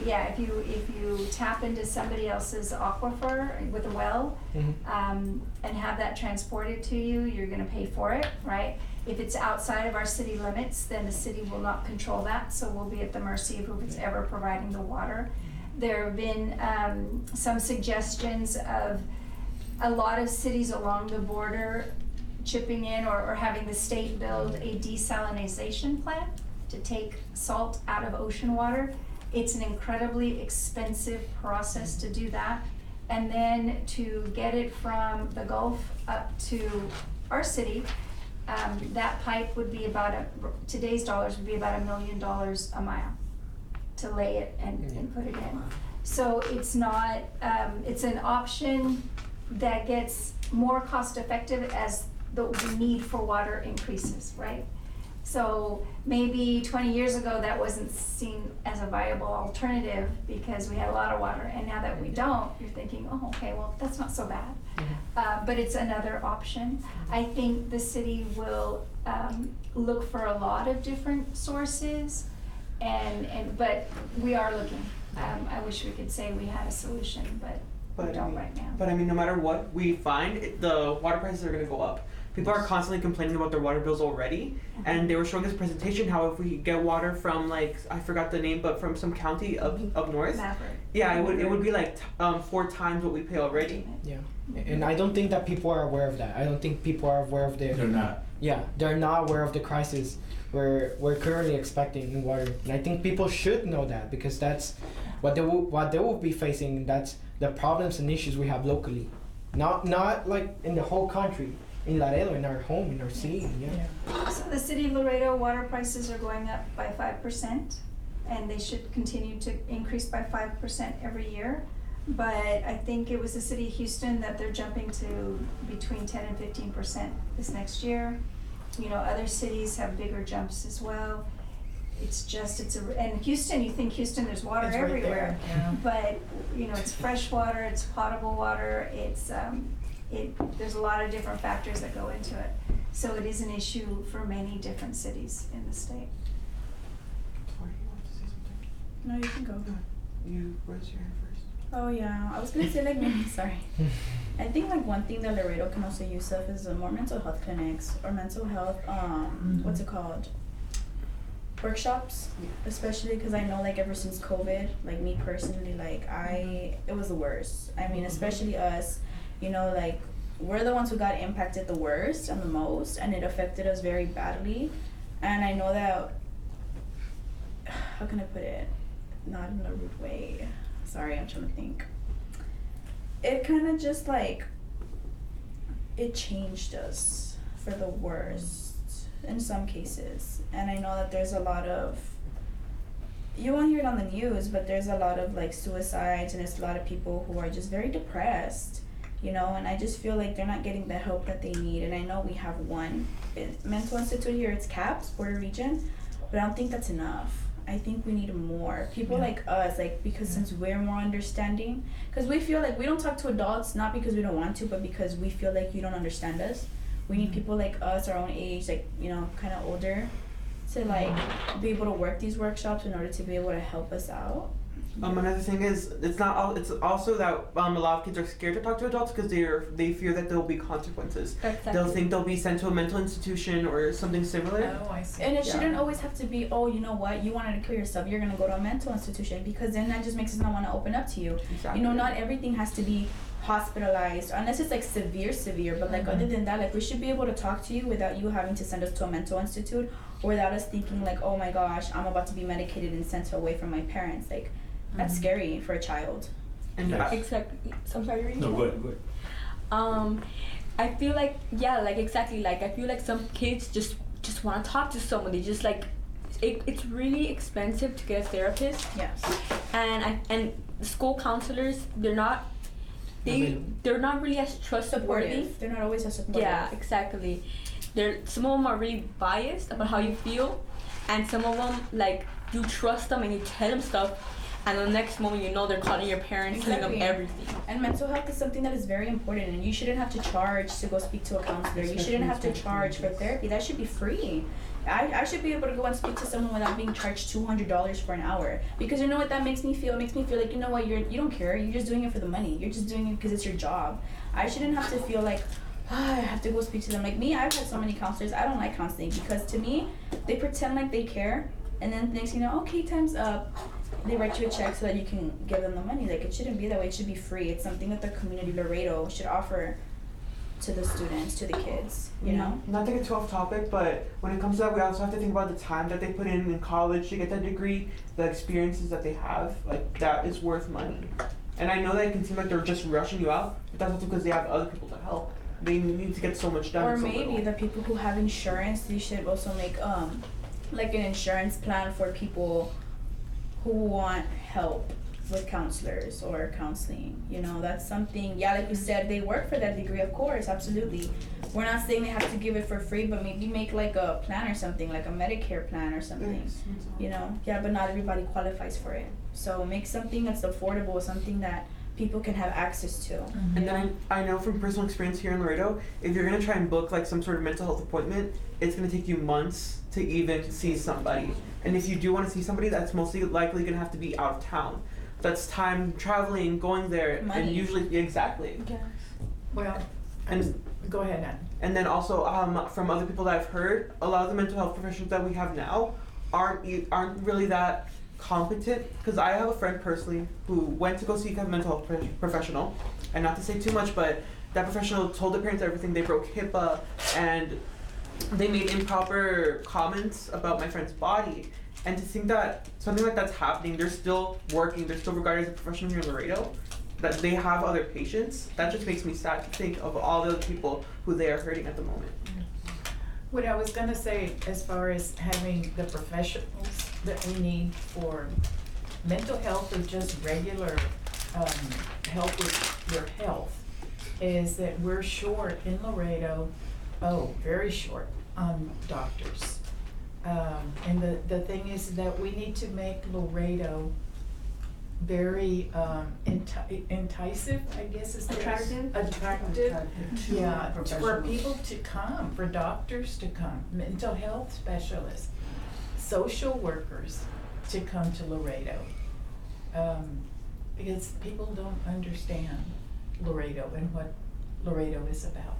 yeah, if you tap into somebody else's aquifer with a well, and have that transported to you, you're gonna pay for it, right? If it's outside of our city limits, then the city will not control that, so we'll be at the mercy of who's ever providing the water. There have been some suggestions of a lot of cities along the border chipping in or having the state build a desalination plant to take salt out of ocean water. It's an incredibly expensive process to do that. And then to get it from the Gulf up to our city, that pipe would be about today's dollars would be about $1 million a mile to lay it and put it in. So it's not, it's an option that gets more cost effective as the need for water increases, right? So maybe 20 years ago that wasn't seen as a viable alternative because we had a lot of water, and now that we don't, you're thinking, oh, okay, well, that's not so bad. But it's another option. I think the city will look for a lot of different sources, but we are looking. I wish we could say we had a solution, but we don't right now. But I mean, no matter what we find, the water prices are going to go up. People are constantly complaining about their water bills already, and they were showing us a presentation how if we get water from, like, I forgot the name, but from some county up north, Maverick. yeah, it would be like 4 times what we pay already. Yeah, and I don't think that people are aware of that. I don't think people are aware of They're not. Yeah, they're not aware of the crisis we're currently expecting in water, and I think people should know that because that's what they will be facing. That's the problems and issues we have locally, not like in the whole country. In Laredo, in our home, in our city, yeah. So the city of Laredo water prices are going up by 5%, and they should continue to increase by 5% every year. But I think it was the city of Houston that they're jumping to between 10 and 15% this next year. You know, other cities have bigger jumps as well. And Houston, you think Houston, there's water It's right everywhere. there, yeah. But, you know, it's fresh water, it's potable water, there's a lot of different factors that go into it. So it is an issue for many different cities in the state. Sorry, you want to say something? No, you can go. You raise your hand first. Oh yeah, I was gonna say like maybe sorry. I think like one thing that Laredo can also use of is more mental health clinics or mental health what's it called? Workshops, especially because I know like ever since COVID, like me personally, like it was the worst. I mean, especially us, you know, like we're the ones who got impacted the worst and the most, and it affected us very badly. And I know that, how can I put it? Not in a rude way. Sorry, I'm trying to think. It kind of just like, it changed us for the worst in some cases. And I know that there's a lot of, you won't hear it on the news, but there's a lot of like suicides, and there's a lot of people who are just very depressed, you know, and I just feel like they're not getting the help that they need. And I know we have one mental institute here, it's CAPS, Border Region, but I don't think that's enough. I think we need more people like us, like, because since we're more understanding, because we feel like we don't talk to adults, not because we don't want to, but because we feel like you don't understand us. We need people like us, our own age, like, you know, kind of older, to like be able to work these workshops in order to be able to help us out. Another thing is, it's also that a lot of kids are scared to talk to adults because they fear that there will be consequences. Exactly. They'll think they'll be sent to a mental institution or something similar. Oh, I see. And it shouldn't always have to be, oh, you know what, you wanted to kill yourself, you're gonna go to a mental institution, because then that just makes us not want to open up to you. Exactly. You know, not everything has to be hospitalized unless it's like severe, but like other than that, like we should be able to talk to you without you having to send us to a mental institute, or without us thinking like, oh my gosh, I'm about to be medicated and sent away from my parents. Like, that's scary for a child. And Exactly. So I'm sorry. No, good. I feel like exactly, like I feel like some kids just want to talk to someone. They just like it's really expensive to get a therapist. Yes. And school counselors, they're not really as trustworthy. Supportive. They're not always as supportive. Yeah, exactly. Some of them are really biased about how you feel, and some of them, like, you trust them and you tell them stuff, and the next moment you know they're calling your parents, telling them Exactly. everything. And mental health is something that is very important, and you shouldn't have to charge to go speak to a counselor. You shouldn't have to charge for therapy. That should be free. I should be able to go and speak to someone without being charged $200 for an hour. Because you know what that makes me feel? It makes me feel like, you know what, you don't care. You're just doing it for the money. You're just doing it because it's your job. I shouldn't have to feel like, I have to go speak to them. Like me, I've had so many counselors. I don't like counseling because to me, they pretend like they care, and then next thing you know, okay, time's up. They write you a check so that you can give them the money. Like, it shouldn't be that way. It should be free. It's something that the community Laredo should offer to the students, to the kids, you know? Not to get too off topic, but when it comes to that, we also have to think about the time that they put in college to get that degree, the experiences that they have. Like, that is worth money. And I know that it can seem like they're just rushing you out, but that's also because they have other people to help. They need to get so much done. Or in so maybe little. the people who have insurance, you should also make like an insurance plan for people who want help with counselors or counseling. You know, that's something, yeah, like you said, they work for that degree, of course, absolutely. We're not saying they have to give it for free, but maybe make like a plan or something, like a Medicare plan or something. Yes. You know, yeah, but not everybody qualifies for it. So make something that's affordable, something that people can have access to. And then I know from personal experience here in Laredo, if you're gonna try and book like some sort of mental health appointment, it's gonna take you months to even see somebody. And if you do want to see somebody, that's mostly likely gonna have to be out of town. That's time traveling, going there, Money. and usually exactly. Well, And go ahead, Ann. and then also from other people that I've heard, a lot of the mental health professionals that we have now aren't really that competent. Because I have a friend personally who went to go see a mental health professional, and not to say too much, but that professional told the parents everything. They broke HIPAA and they made improper comments about my friend's body. And to think that something like that's happening, they're still working, they're still regarded as a professional here in Laredo, that they have other patients, that just makes me sad to think of all the other people who they are hurting at the moment. What I was gonna say, as far as having the professionals that we need for mental health or just regular help with your health, is that we're short in Laredo, very short on doctors. And the thing is that we need to make Laredo very enticing, I guess is the Attractive? Attractive, yeah, for Professionals. people to come, for doctors to come, mental health specialists, social workers to come to Laredo. Because people don't understand Laredo and what Laredo is about.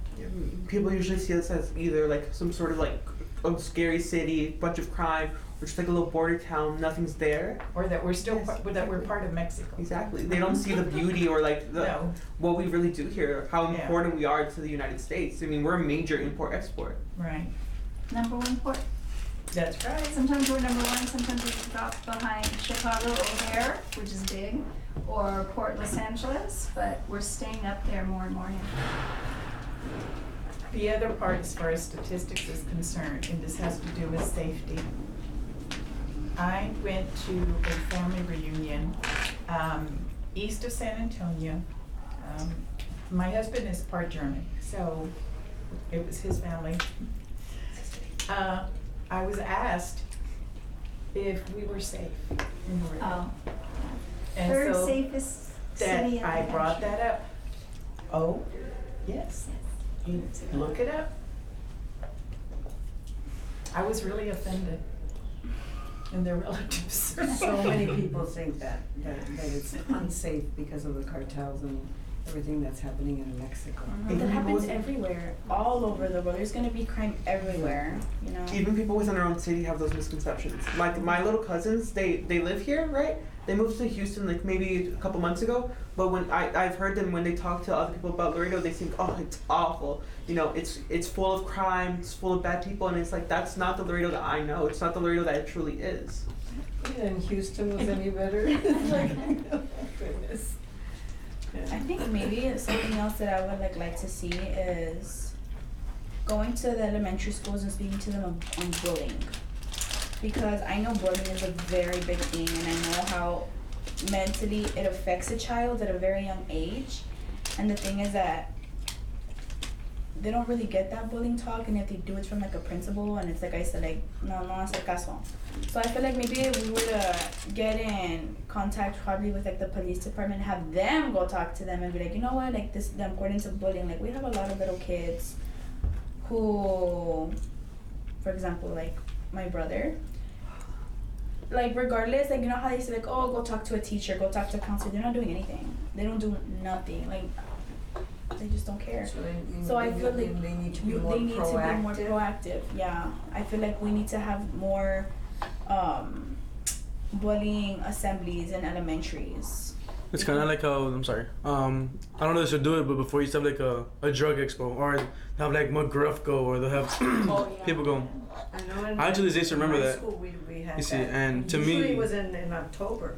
People usually see us as either like some sort of like a scary city, bunch of crime, or just like a little border town, nothing's there. Or that we're still, Yes, that we're part of Mexico. Exactly. They don't see the beauty or like No. what we really do here, how Yeah. important we are to the United States. I mean, we're a major import-export. Right, Number one port. that's right. Sometimes we're number one, sometimes we drop behind Chicago O'Hare, which is big, or Port Los Angeles, but we're staying up there more and more here. The other part, as far as statistics is concerned, and this has to do with safety. I went to a family reunion, east of San Antonio. My husband is part German, so it was his family. I was asked if we were safe in Laredo. Oh, And third so safest that city in the I brought country. that up. Oh, yes. You look it up. I was really offended. And their relatives. So many people think that it's unsafe because of the cartels and everything that's happening in Mexico. That Even happens people- everywhere, all over the world. There's gonna be crime everywhere, you know? Even people within our own city have those misconceptions. Like my little cousins, they live here, right? They moved to Houston like maybe a couple months ago. But when I've heard them when they talk to other people about Laredo, they think, oh, it's awful. You know, it's full of crime, it's full of bad people, and it's like that's not the Laredo that I know. It's not the Laredo that it truly is. And Houston was any better? Like, oh, goodness. I think maybe something else that I would like to see is going to the elementary schools and speaking to them on bullying. Because I know bullying is a very big thing, and I know how mentally it affects a child at a very young age. And the thing is that they don't really get that bullying talk, and if they do, it's from like a principal, and it's like I said, like no hacer caso. So I feel like maybe if we were to get in contact probably with like the police department, have them go talk to them and be like, you know what, like this, the importance of bullying. Like we have a lot of little kids who, for example, like my brother, like regardless, like you know how they say like, oh, go talk to a teacher, go talk to a counselor. They're not doing anything. They don't do nothing. Like they just don't care. So I feel like they need to be they more need to be more proactive. proactive. Yeah, I feel like we need to have more bullying assemblies in elementaries. It's kind of like I'm sorry. I don't know if they should do it, but before you used to have like a drug expo, or have like McGruff go, or they'll have Oh, yeah. people go. I know in I actually used to remember high that. school we had You see, that. and to Usually me- it was in October.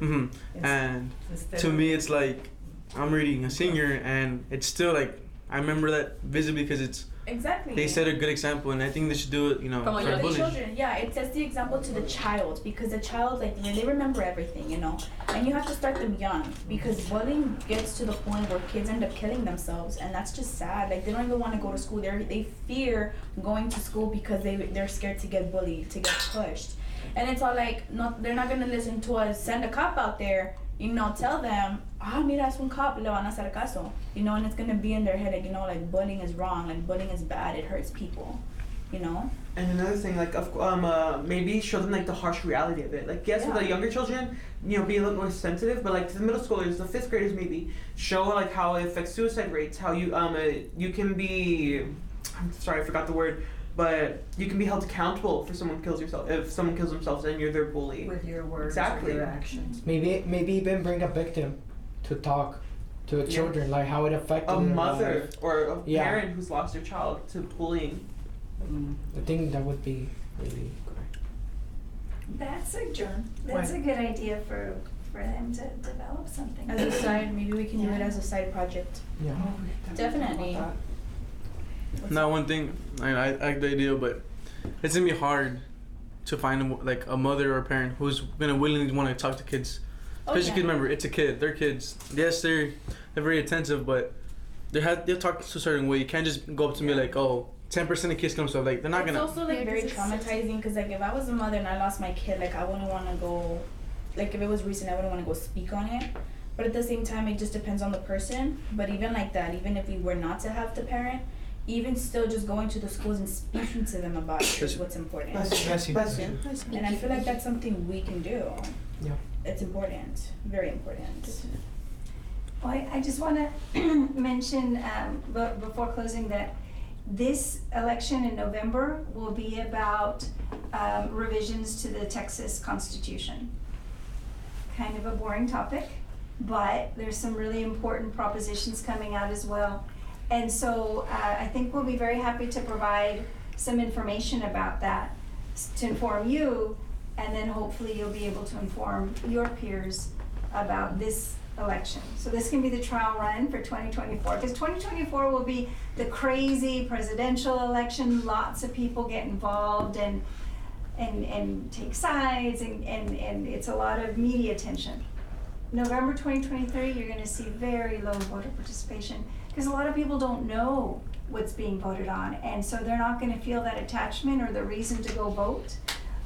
And Instead to of- me, it's like I'm reading a senior, and it's still like I remember that visibly because it's Exactly. they set a good example, and I think they should do it. You know, From a for young the bullying. children, yeah, it sets the example to the child, because the child, like, they remember everything, you know, and you have to start them young, because bullying gets to the point where kids end up killing themselves, and that's just sad. Like, they don't even want to go to school. They fear going to school because they're scared to get bullied, to get pushed, and it's all like, no, they're not gonna listen to us. Send a cop out there, you know, tell them, mira, es un cop, le van a hacer caso, you know, and it's gonna be in their head, like, you know, like, bullying is wrong, like, bullying is bad, it hurts people, you know? And another thing, like, maybe show them like the harsh reality of it. Like, yes, with the Yeah. younger children, you know, be a little more sensitive. But like to the middle schoolers, the fifth graders, maybe show like how it affects suicide rates. How you can be, I'm sorry, I forgot the word, but you can be held accountable for someone kills yourself if someone kills themselves and you're their bully. With your words Exactly. or your actions. Maybe even bring a victim to talk to the Yeah. children, like how it affected A their mother life. or a Yeah. parent who's lost their child to bullying. I think that would be really great. That's a What? good idea for them to develop something. As a side, maybe we can do it Yeah. as a side project. Yeah. Definitely. Now, one thing, I like the idea, but it's gonna be hard to find like a mother or a parent who's gonna willingly want to talk to kids. Especially, Okay. remember, it's a kid. They're kids. Yes, they're very attentive, but they'll talk to a certain way. You can't just go up to me like, oh, 10% of kids come so like they're not It's gonna. also like Yeah, very 'cause it's traumatizing, because like if I was a mother and I lost my kid, like I wouldn't want to go, like if it was recent, I wouldn't want to go speak on it. But at the same time, it just depends on the person. But even like that, even if we were not to have the parent, even still just going to the schools and speaking to them about it is what's important. Bless you. And I feel like that's something we can do. Yeah. It's important, very important. Well, I just want to mention before closing that this election in November will be about revisions to the Texas Constitution. Kind of a boring topic, but there's some really important propositions coming out as well. And so I think we'll be very happy to provide some information about that to inform you, and then hopefully you'll be able to inform your peers about this election. So this can be the trial run for 2024, because 2024 will be the crazy presidential election. Lots of people get involved and take sides, and it's a lot of media attention. November 2023, you're going to see very low voter participation, because a lot of people don't know what's being voted on, and so they're not going to feel that attachment or the reason to go vote.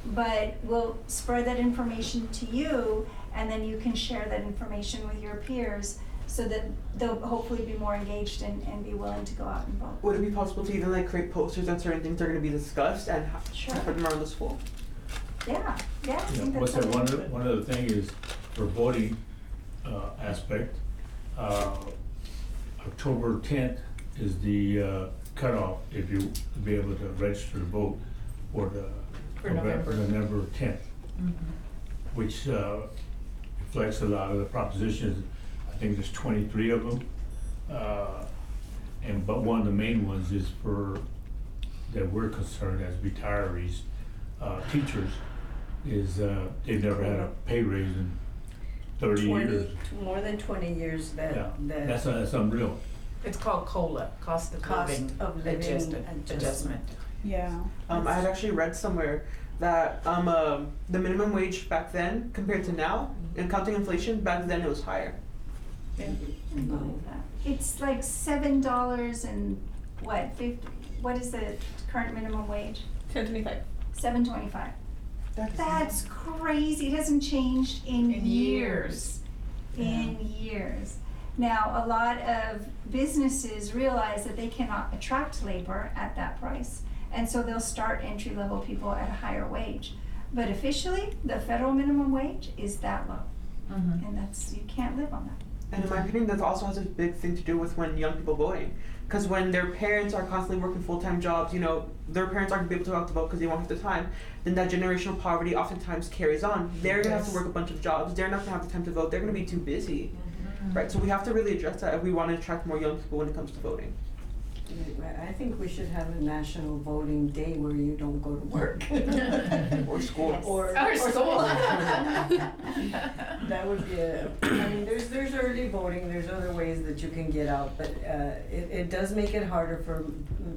But we'll spread that information to you, and then you can share that information with your peers so that they'll hopefully be more engaged and be willing to go out and vote. Would it be possible to even like create posters on certain things that are going to be discussed and Sure. spread them around the school? Yeah, I Yeah, think that's what's that, something. one other thing is for voting aspect, October 10th is the cutoff if you be able to register to vote for November 10th, which reflects a lot of the propositions. I think there's 23 of them, but one of the main ones is for that we're concerned as retirees, teachers, is they've never had a pay raise in 30 years. More than 20 years that, Yeah, that that's unreal. It's called COLA, cost of cost living of living adjustment. Yeah. I had actually read somewhere that the minimum wage back then compared to now, and counting inflation, back then it was higher. I believe that. It's like $7 and what is the current minimum wage? 10.25. $7.25. That's crazy. It hasn't changed in years. In years. Now, a lot of businesses realize that they cannot attract labor at that price, and so they'll start entry-level people at a higher wage. But officially, the federal minimum wage is that low, and you can't live on that. And in my opinion, that also has a big thing to do with when young people voting. Because when their parents are constantly working full-time jobs, you know, their parents aren't going to be able to go out to vote because they won't have the time, then that generational poverty oftentimes carries on. They're going to have to work a bunch of jobs. They're not going to have the time to vote. They're going to be too busy. Right, so we have to really address that if we want to attract more young people when it comes to voting. I think we should have a national voting day where you don't go to work. Or school. Or school. That would be I mean, there's early voting, there's other ways that you can get out, but it does make it harder for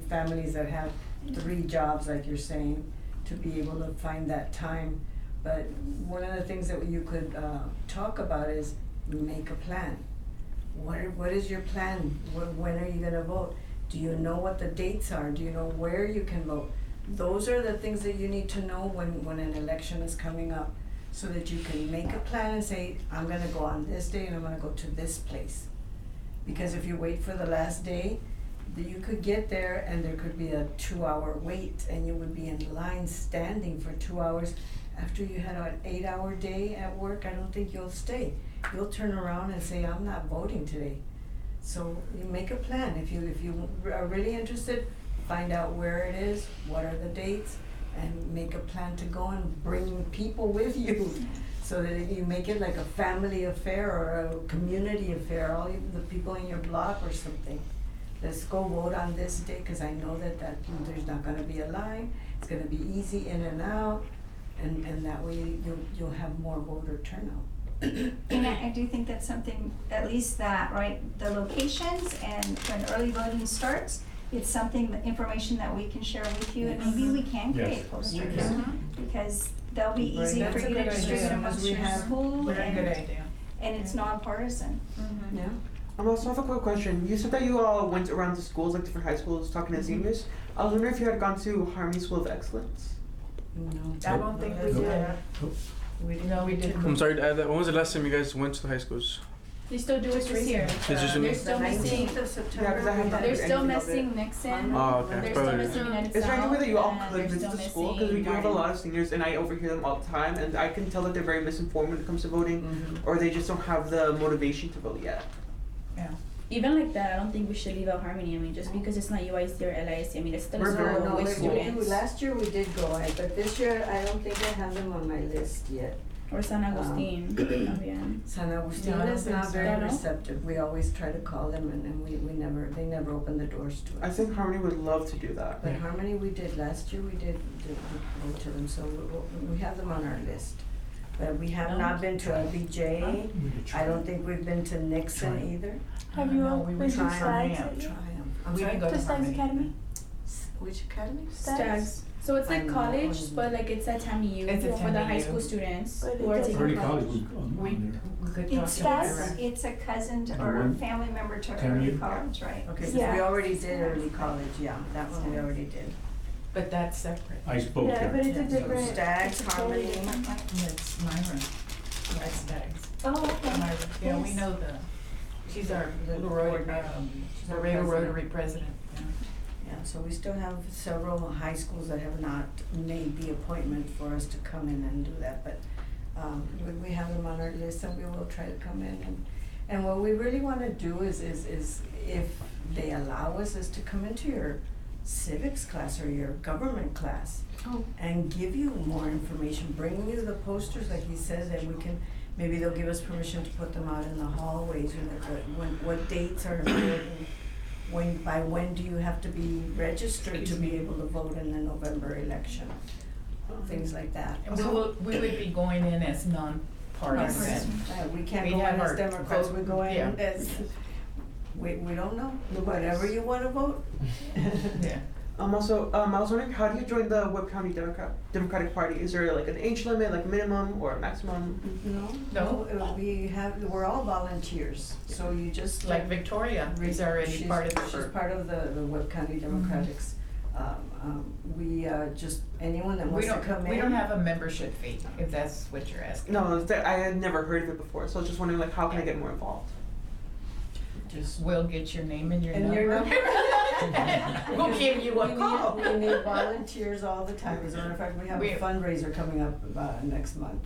families that have 3 jobs, like you're saying, to be able to find that time. But one of the things that you could talk about is make a plan. What is your plan? When are you gonna vote? Do you know what the dates are? Do you know where you can vote? Those are the things that you need to know when an election is coming up, so that you can make a plan and say, I'm gonna go on this day and I'm gonna go to this place. Because if you wait for the last day, you could get there and there could be a 2-hour wait and you would be in line standing for 2 hours. After you had an 8-hour day at work, I don't think you'll stay. You'll turn around and say, I'm not voting today. So you make a plan. If you are really interested, find out where it is, what are the dates, and make a plan to go and bring people with you, so that you make it like a family affair or a community affair, all the people in your block or something. Let's go vote on this day, because I know that there's not gonna be a line, it's gonna be easy in and out, and that way you'll have more voter turnout. And I do think that's something, at least that, right, the locations and when early voting starts, it's something, the information that we can share with you, and maybe we can create posters. Because they'll be easy for you to distribute amongst your school, and it's nonpartisan. Yeah. I also have a quick question. You said that you all went around to schools, like different high schools, talking to seniors. I was wondering if you had gone to Harmony School of Excellence. No. I don't think we did. No, we didn't. I'm sorry to add that. When was the last time you guys went to the high schools? They still do it this year. It's just They're still The missing. 19th of September. Yeah, 'cause I haven't we done They're had- still anything of missing it. Nixon. Oh, okay. They're Probably. still missing United Is there any way that you all South, could and visit they're the still school? Because we do have a Martin. lot of seniors, and I overhear them all the time, and I can tell that they're very misinformed when it comes to voting, or they just don't have the motivation to vote yet. Yeah. Even like that, I don't think we should leave out Harmony. I mean, just because it's not UIC or LIC, I mean, it's still a We're very- school No, with we do. students. Last year we did go, but this year I don't think I have them on my list yet. Or San Agustin. También. San Agustin No, I don't is think not so. very No, no? receptive. We always try to call them and they never open the doors to I us. think Harmony would love to do that. But Harmony, we did, last year we did go to them, so we have them on our list. But we have not been to LBJ. I don't think we've been to Nixon either. Have you all we been went to to Stags? Triumph. I'm We sorry? didn't go To Stags Harmony. Academy? Which academy? Stags. So it's like I'm not college, on- but like it's at TAMU It's at for the high TAMU. school students But who are it taking Early college. college was on We there. could talk It's to that's, her. it's a cousin The or one- family member to Can early you- college, right? Okay, so we Yeah. already did early college, yeah, that one we already did. But that's separate. I spoke Yeah, there. but it's a different. Stags, it's a totally Harmony. different one. It's Myra. That's Stags. Oh, okay. Myra. Yeah, we Yes. know she's our The Laredo, coordinator. She's our Laredo president. Rotary president. Yeah. Yeah, so we still have several high schools that have not made the appointment for us to come in and do that, but we have them on our list and we will try to come in and what we really wanna do is if they allow us, is to come into your civics class or your government class Oh. and give you more information, bring you the posters like he says, and we can, maybe they'll give us permission to put them out in the hallways, you know, what dates are important. By when do you have to be registered to be able to vote in the November election? Things like that. And we would be going in as non-partisan. We can't We go in have as our Democrats, we go in yeah. as, we don't know, whatever you wanna vote. Yeah. I was wondering, how do you join the Webb County Democratic Party? Is there like an age limit, like minimum or maximum? We're all volunteers, so you just. Like Victoria is already part of the She's group. part of the Webb County Democrats. We just, anyone that wants to come in. We don't have a membership fee, if that's what you're asking. No, I had never heard of it before, so I was just wondering, like, how can I get more involved? Just. We'll get your name and your And number. your number. We'll give you a call. We need volunteers all the time. As a matter of fact, we have a fundraiser coming up next month.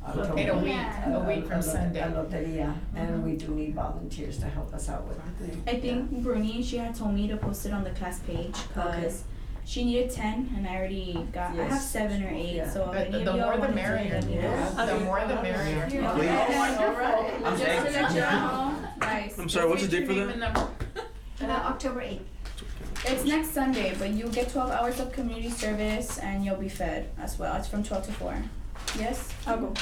October. In a week, Yeah. a week from Sunday. A loteria, and we do need volunteers to help us out with it. I think Bruni, she had told me to post it on the class page because she needed 10 and I already got, I have Yes. 7 or 8, Yeah. so if But any of the y'all more the wanted to merrier. let me know. Yeah. The more the merrier. You're Oh, welcome. wonderful. I'm Just to let you know, nice. I'm sorry, what's the date for Your name that? and number. October 8th. It's next Sunday, but you get 12 hours of community service and you'll be fed as well. It's from 12 to 4. Yes? I'll go.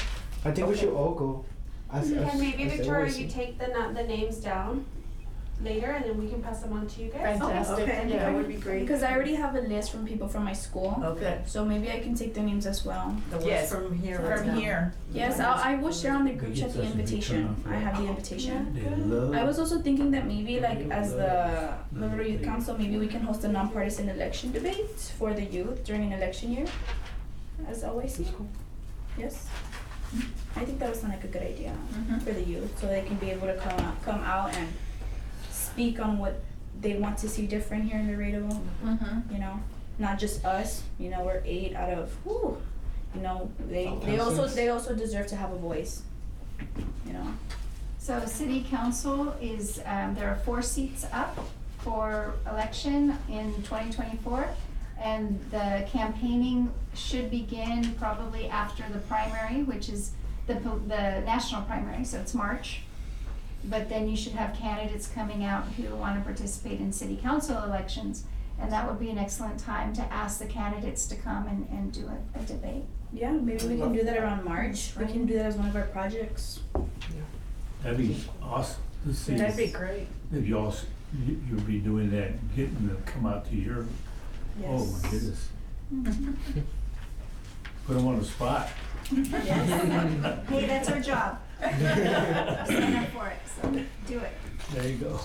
I think we should all go. As And maybe as Victoria, always. you take the names down later, and then we can pass them on to you guys. Fantastic. Okay, Yeah. that would be great. Because I already have a list from people from my school. Okay. So maybe I can take the names as well. The ones Yes, from here right From now. here. Yes, I will share on the group chat the invitation. I have the invitation. They love. I was also thinking that maybe like as the Laredo Youth Council, maybe we can host a nonpartisan election debate for the youth during an election year. As always. Yes. I think that would sound like a good idea Mhm. for the youth, so they can be able to come out and speak on what they want to see different here in Laredo. Mm-hmm. You know, not just us. You know, we're 8 out of. Whew, you know, they also deserve to have a voice. You know. So city council is, there are 4 seats up for election in 2024. And the campaigning should begin probably after the primary, which is the national primary, so it's March. But then you should have candidates coming out who want to participate in city council elections. And that would be an excellent time to ask the candidates to come and do a debate. Yeah, maybe we can do that around March. We can do that as one of our projects. That'd be awesome to see. That'd be great. If you'll be doing that, getting them to come out to your, oh my goodness. Put them on the spot. Hey, that's our job. Stand up for it, so do it. There you go.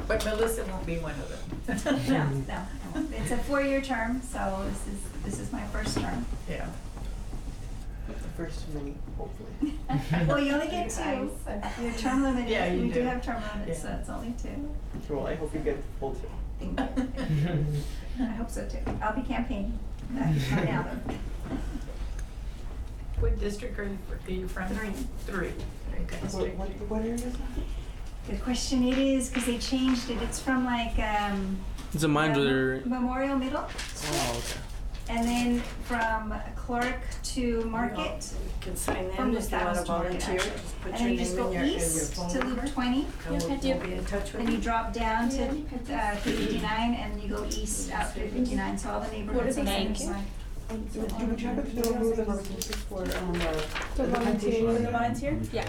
But Melissa won't be one of them. No. It's a 4-year term, so this is my first term. Yeah. The first of many, hopefully. Well, you only get 2. You're term limited. Yeah, you We do do. have term limits, so Yeah. it's only 2. Well, I hope you get full 2. Thank you. I hope so too. I'll be campaigning. Right now. What district are you from? 3. 3. Okay. What area is that? Good question. It is, because they changed it. It's from like, It's a mind or. Memorial Middle. Oh, okay. And then from Clark to Market. You can sign From in the if you want to Styles to Market, volunteer. actually. Just put And your then you just name go and your east phone to number. Loop 20. And we'll be in touch with And you you. drop down to 59, and you go east out to 59. So all the neighborhoods is on the the name? other side. Would you happen to know who the representative for You plantation? want to volunteer? So I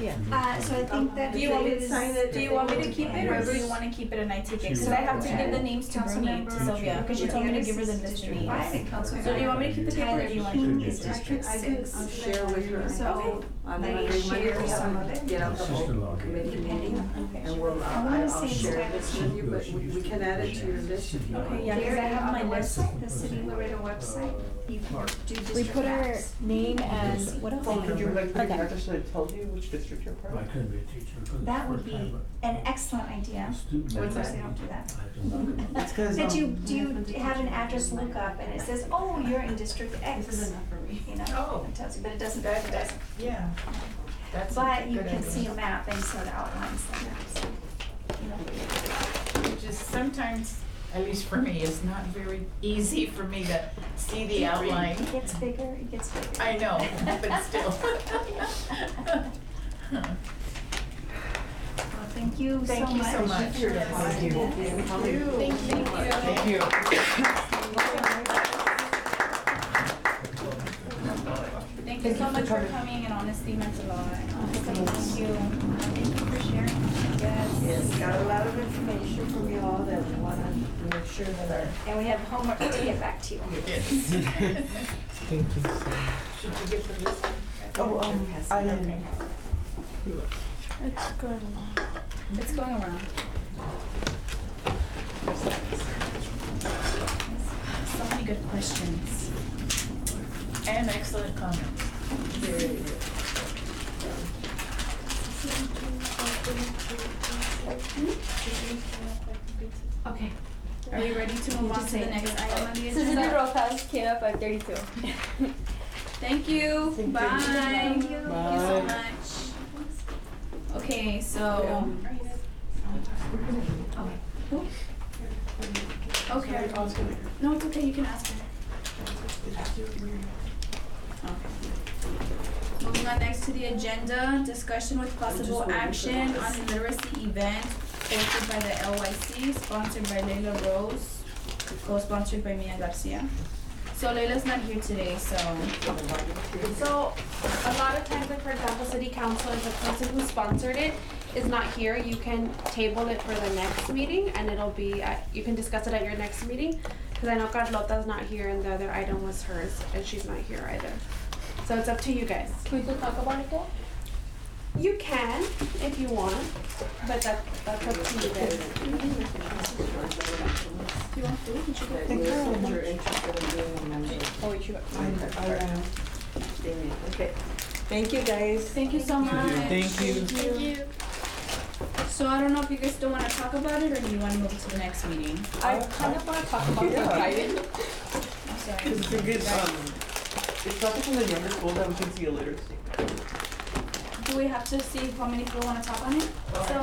think that Do you want me to is- sign it? Do you want me to keep it, or do you want to keep it and I take it? Because I have to give the names to Bruni, to Sylvia, because she told me to give her the list of names. So do you want me to keep the paper, or do you want to keep King is it? District I can 6. share with her. So I'm they gonna bring my share some of it. Get out the whole Sister-in-law. committee Depending meeting, on. and we'll, I wanna I'll say it's share type this of- with you, but we can add it to your list if you want. Okay, yeah, because I There have my on the list. website, the City of Laredo website, you can do We district put our maps. name and what else? Would you like to Okay. address so it tells you which district you're part I of? couldn't be a teacher. 'cause it's That the would first be time, an excellent idea. but student What's members- Of course, they don't do that. I have to look at it. It's because But do you have an address lookup and it says, oh, you're in District X? This is enough for me. You know, Oh. it tells you, but it doesn't, That, it that, doesn't. yeah. That's a But you good can idea. see a map and so it outlines the maps. You know. Which is sometimes, at least for me, it's not very easy for me to see the outline. It gets bigger, it gets bigger. I know, but still. Well, thank you so much. Thank you so much. Sure, yes. Thank you. Thank you. Thank you. Thank Thank you so much for coming, and honestly, it meant a lot. Thank you. Thank you for sharing. Yes, got a lot of information from you all that we wanna make sure that our. And we have homework to get back to you. Thank you so much. Should you get the list? Oh, I didn't. It's going around. It's going around. So many good questions. And excellent comments. Okay. Are we ready to move on to the next item on the Susan agenda? Rojas came up at 32. Thank you. Bye. Thank you. Thank you so much. Okay, so. Okay. No, it's okay. You can ask her. Okay. Moving on next to the agenda, discussion with possible action on the literacy event hosted by the LYC, sponsored by Layla Rose, co-sponsored by Mia Garcia. So Layla's not here today, so. So, a lot of times, like for example, city council, if the person who sponsored it is not here, you can table it for the next meeting, and it'll be, you can discuss it at your next meeting. Cause I know Carlota's not here, and the other item was hers, and she's not here either. So it's up to you guys. Can we still talk about it though? You can, if you want, but that's up to you guys. Do you want food? You should get food. You're interested in being a member. Oh, you should. Okay. Thank you, guys. Thank you so much. Thank you. Thank you. So I don't know if you guys still wanna talk about it, or do you wanna move to the next meeting? I kind of want to talk about the Yeah. driving. I'm sorry. Because the thing is, it's not just in the younger schools that we can see illiteracy. Do we have to see how many people wanna talk on it? So,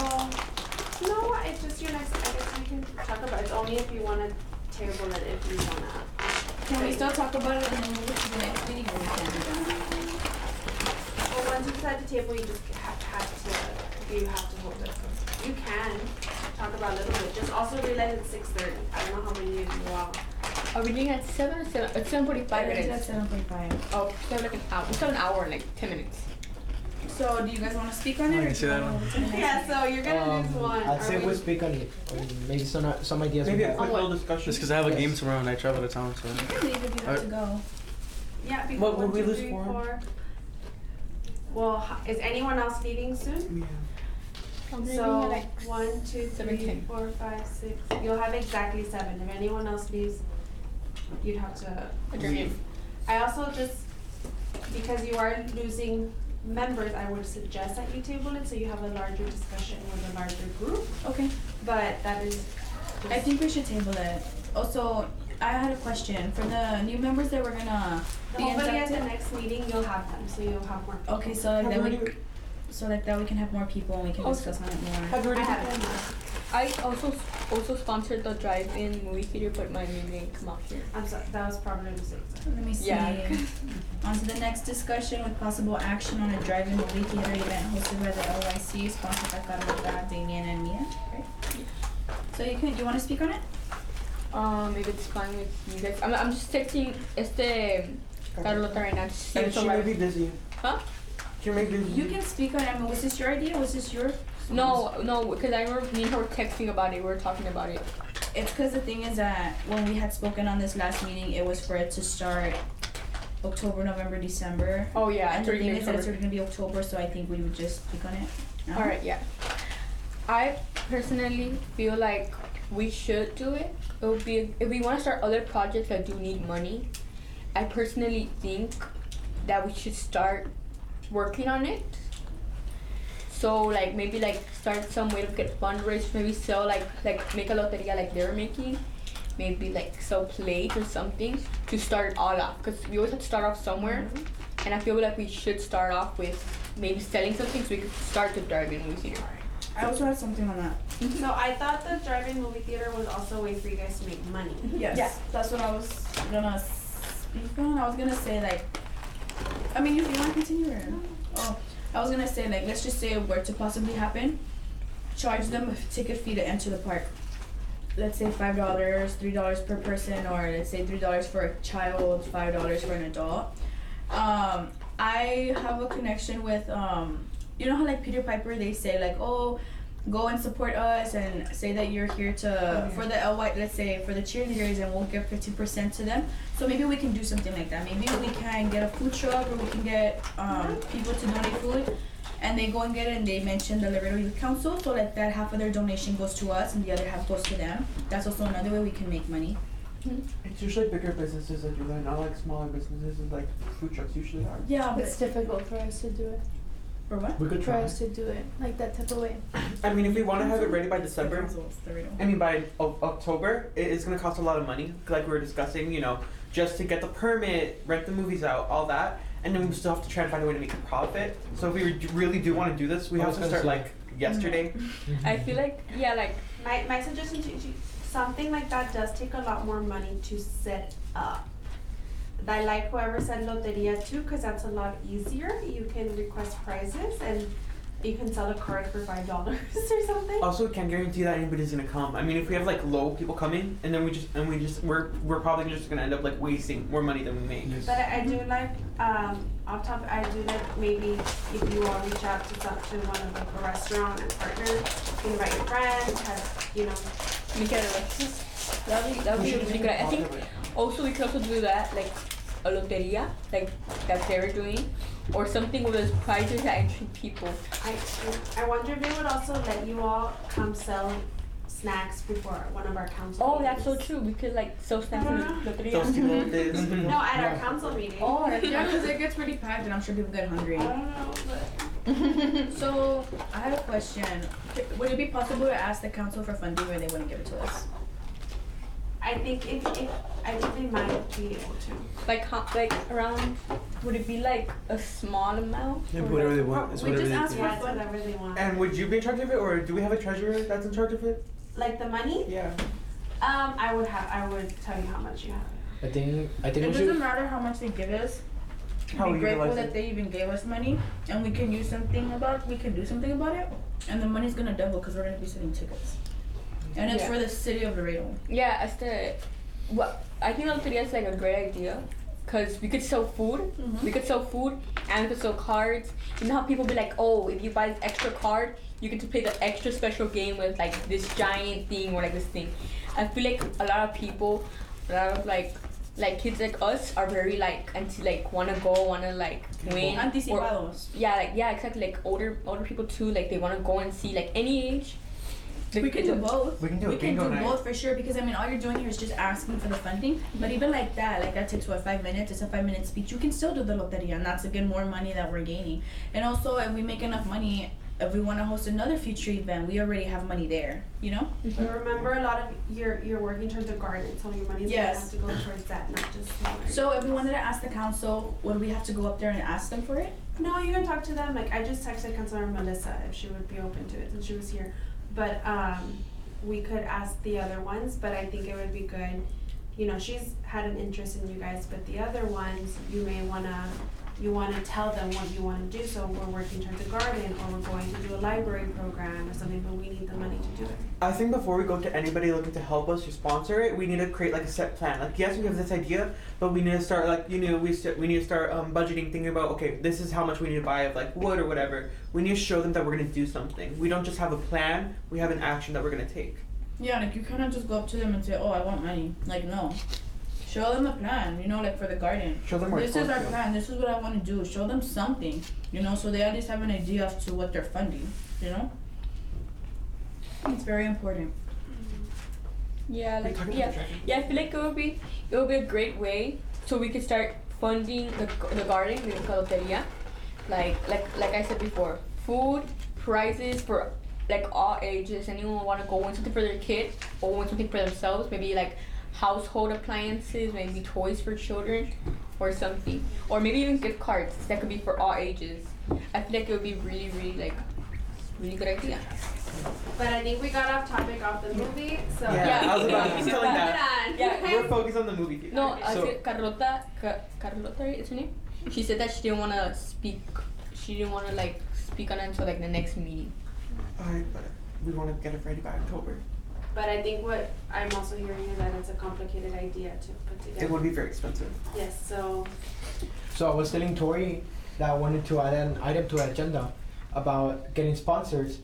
no, it's just your next, I guess we can talk about it. It's only if you wanna table it, if you wanna. Can we still talk about it and then move it to the next meeting, or we can't do that? Well, once you decide to table, you just have to hold it. You can talk about it a little bit, just also realize it's 6:30. I don't know how many of you all. Are we doing at 7 or 7? It's 7:45 It's at minutes. 7:45. Oh, so like an hour. It's an hour and like 10 minutes. So do you guys wanna speak on it, or can do say you that wanna one. move it to the next Yeah, meeting? so you're gonna lose one. I'd say Are we- we'll speak on it. Maybe some ideas. Maybe we a have. quick little discussion. Just because I have a Yes. game tomorrow and I travel to town, so. You can leave if you have to go. Yeah, because What would 1, we 2, lose 3, for? 4. Well, is anyone else leaving soon? Yeah. So, 1, 2, 3, 7:10. 4, 5, 6. You'll have exactly 7. If anyone else leaves, you'd have to leave. I also just, because you are losing members, I would suggest that you table it so you have a larger discussion with a larger group. Okay. But that is. I think we should table it. Also, I had a question for the new members that we're gonna be Hopefully at the inducted. next meeting, you'll have them, so you'll have more. Okay, so like Have that we we, already- so like that we can have more people and we can Oh, discuss on it more. Have you I already have done that? I also sponsored the drive-in movie theater, but my name didn't come out here. I'm sorry, that was probably a mistake. Let me see. Yeah. On to the next discussion with possible action on a drive-in movie theater event hosted by the LYC, sponsored by Carlota, Damien, and Mia. Right? So you wanna speak on it? Maybe it's fine with you guys. I'm just texting Carlota right now to see And if she it's may alright. be busy. Huh? She may be busy. You can speak on it. I mean, was this your idea? Was this your? No, because I remember me and her were texting about it. We were talking about it. It's because the thing is that when we had spoken on this last meeting, it was for it to start October, November, December. Oh yeah, And the thing is that it's October. already gonna be October, so I think we would just speak on it. No? Alright, yeah. I personally feel like we should do it. It would be if we want to start other projects that do need money. I personally think that we should start working on it. So like maybe like start some way to get fundraisers. Maybe sell like make a loteria like they're making. Maybe like sell plates or something to start it all off. Because we always have to start off somewhere. And I feel like we should start off with maybe selling something so we could start the drive-in movie theater. I also had something on that. So I thought the drive-in movie theater was also a way for you guys to make money. Yes. Yeah. That's what I was gonna speak on. I was gonna say like, I mean, if you want to continue or oh, I was gonna say like, let's just say it were to possibly happen, charge them a ticket fee to enter the park. Let's say $5, $3 per person, or let's say $3 for a child, $5 for an adult. I have a connection with you know how like Peter Piper, they say like, oh, go and support us and say that you're here to for the LY, let's say for the cheerleaders, and we'll give 50% to them. So maybe we can do something like that. Maybe we can get a food truck, or we can get people to donate food, and they go and get it, and they mention the Laredo Youth Council, so like that half of their donation goes to us and the other half goes to them. That's also another way we can make money. It's usually bigger businesses that do that, not like smaller businesses and like food trucks usually are. Yeah, but It's difficult for us to do it. for what? We could For try. us to do it like that type of way. I mean, if we want to have it ready by December, Councils, Laredo. I mean by October, it is going to cost a lot of money, like we were discussing, you know, just to get the permit, rent the movies out, all that, and then we still have to try and find a way to make a profit. So if we really do want to do this, we I have was to gonna start say. like yesterday. I feel like, yeah, like, My suggestion to you, something like that does take a lot more money to set up. I like whoever said loteria too, cause that's a lot easier. You can request prizes and you can sell a card for $5 or something. Also, we can't guarantee that anybody's gonna come. I mean, if we have like low people coming, and then we're probably just gonna end up like wasting more money than we make. Yes. But I do like, on top, I do like maybe if you all reach out to one of like a restaurant and partner, you can invite your friends, have, you know. make it a that would be a really good. I think also we could also do that, like a loteria, like that they're doing, or something with those prizes that entry people. I wonder if they would also let you all come sell snacks before one of our council Oh, that's so meetings. true. We could like sell snacks in the loteria. Those people did. No, at our Yeah. council meeting. Oh, yeah, because it gets pretty packed, and I'm sure people get hungry. I don't know, but. So I have a question. Would it be possible to ask the council for funding, or they wouldn't give it to us? I think if I think they might be able to. Like how, like around, would it be like a small amount? Yeah, Or, whatever like- they want. It's We whatever just they asked do. Yeah, it's whatever they want. And would you be in charge of it, or do we have a treasurer that's in charge of it? Like the money, Yeah. I would tell you how much you have. I think It we doesn't should. matter how much they give us. How Be we grateful utilize that it. they even gave us money, and we can use something about. We can do something about it, and the money's gonna double because we're gonna be selling tickets, and it's Yeah. for the city of Laredo. Yeah, as the, what I think loteria is like a great idea, cause we could sell food. Mhm. We could sell food and we could sell cards. You know how people be like, oh, if you buy this extra card, you get to play the extra special game with like this giant thing or like this thing. I feel like a lot of people, a lot of like kids like us are very like anti, like wanna like win. Or, Anticipados. yeah, exactly. Like older people too, like they wanna go and see like any age. We can do both. We can do a We can bingo do night. both for sure, because I mean all you're doing here is just asking for the funding. But even like that takes 5 minutes. It's a 5-minute speech. You can still do the loteria, and that's again more money that we're gaining. And also, if we make enough money, if we want to host another future event, we already have money there. You know? But remember, a lot of you're working towards the garden, so your money's Yes. gonna have to go towards that, not just smaller. So if we wanted to ask the council, would we have to go up there and ask them for it? No, you can talk to them. Like I just texted Councilor Melissa if she would be open to it since she was here. But we could ask the other ones, but I think it would be good. You know, she's had an interest in you guys, but the other ones you may wanna tell them what you wanna do. So we're working towards a garden, or we're going to do a library program or something, but we need the money to do it. I think before we go to anybody looking to help us or sponsor it, we need to create like a set plan. Like, yes, we have this idea, but we need to start like, you know, we need to start budgeting, thinking about, okay, this is how much we need to buy of like wood or whatever. We need to show them that we're gonna do something. We don't just have a plan. We have an action that we're gonna take. Yeah, like you cannot just go up to them and say, "Oh, I want money." Like no. Show them a plan, you know, like for the garden. Show them where This it's is going our to. plan. This is what I want to do. Show them something, you know, so they at least have an idea as to what they're funding. You know, it's very important. Yeah, like talking yeah, about traffic? yeah. I feel like it would be a great way so we could start funding the garden, the loteria, like I said before, food, prizes for like all ages. Anyone want to go win something for their kid or win something for themselves? Maybe like household appliances, maybe toys for children, or something, or maybe even gift cards that could be for all ages. I feel like it would be really really good idea. But I think we got off topic off the movie, so Yeah, I was about to Yeah. tell that. Moving on. Yeah. We're focused on the movie theater. No, So- Carlota, right, is her name? She said that she didn't want to speak. She didn't want to like speak on it until like the next meeting. Alright, but we want to get it ready by October. But I think what I'm also hearing is that it's a complicated idea to put together. It would be very expensive. Yes, so So I was telling Tori that wanted to add an item to our agenda about getting sponsors,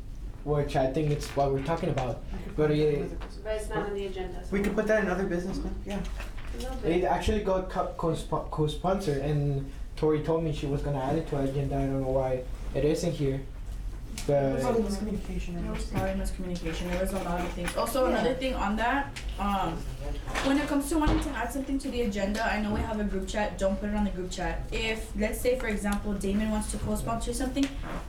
which I think it's what we're talking about. But it But it's not on the agenda. So We could put that in other business, man. Yeah. a little bit. actually got co-sponsored, and Tori told me she was gonna add it to our agenda. I don't know why it isn't here, but Probably miscommunication. There was probably miscommunication. There was a lot of things. Also, another thing on that, when it comes to wanting to add something to the agenda, I know we have a group chat. Don't put it on the group chat. If, let's say, for example, Damien wants to co-sponsor something,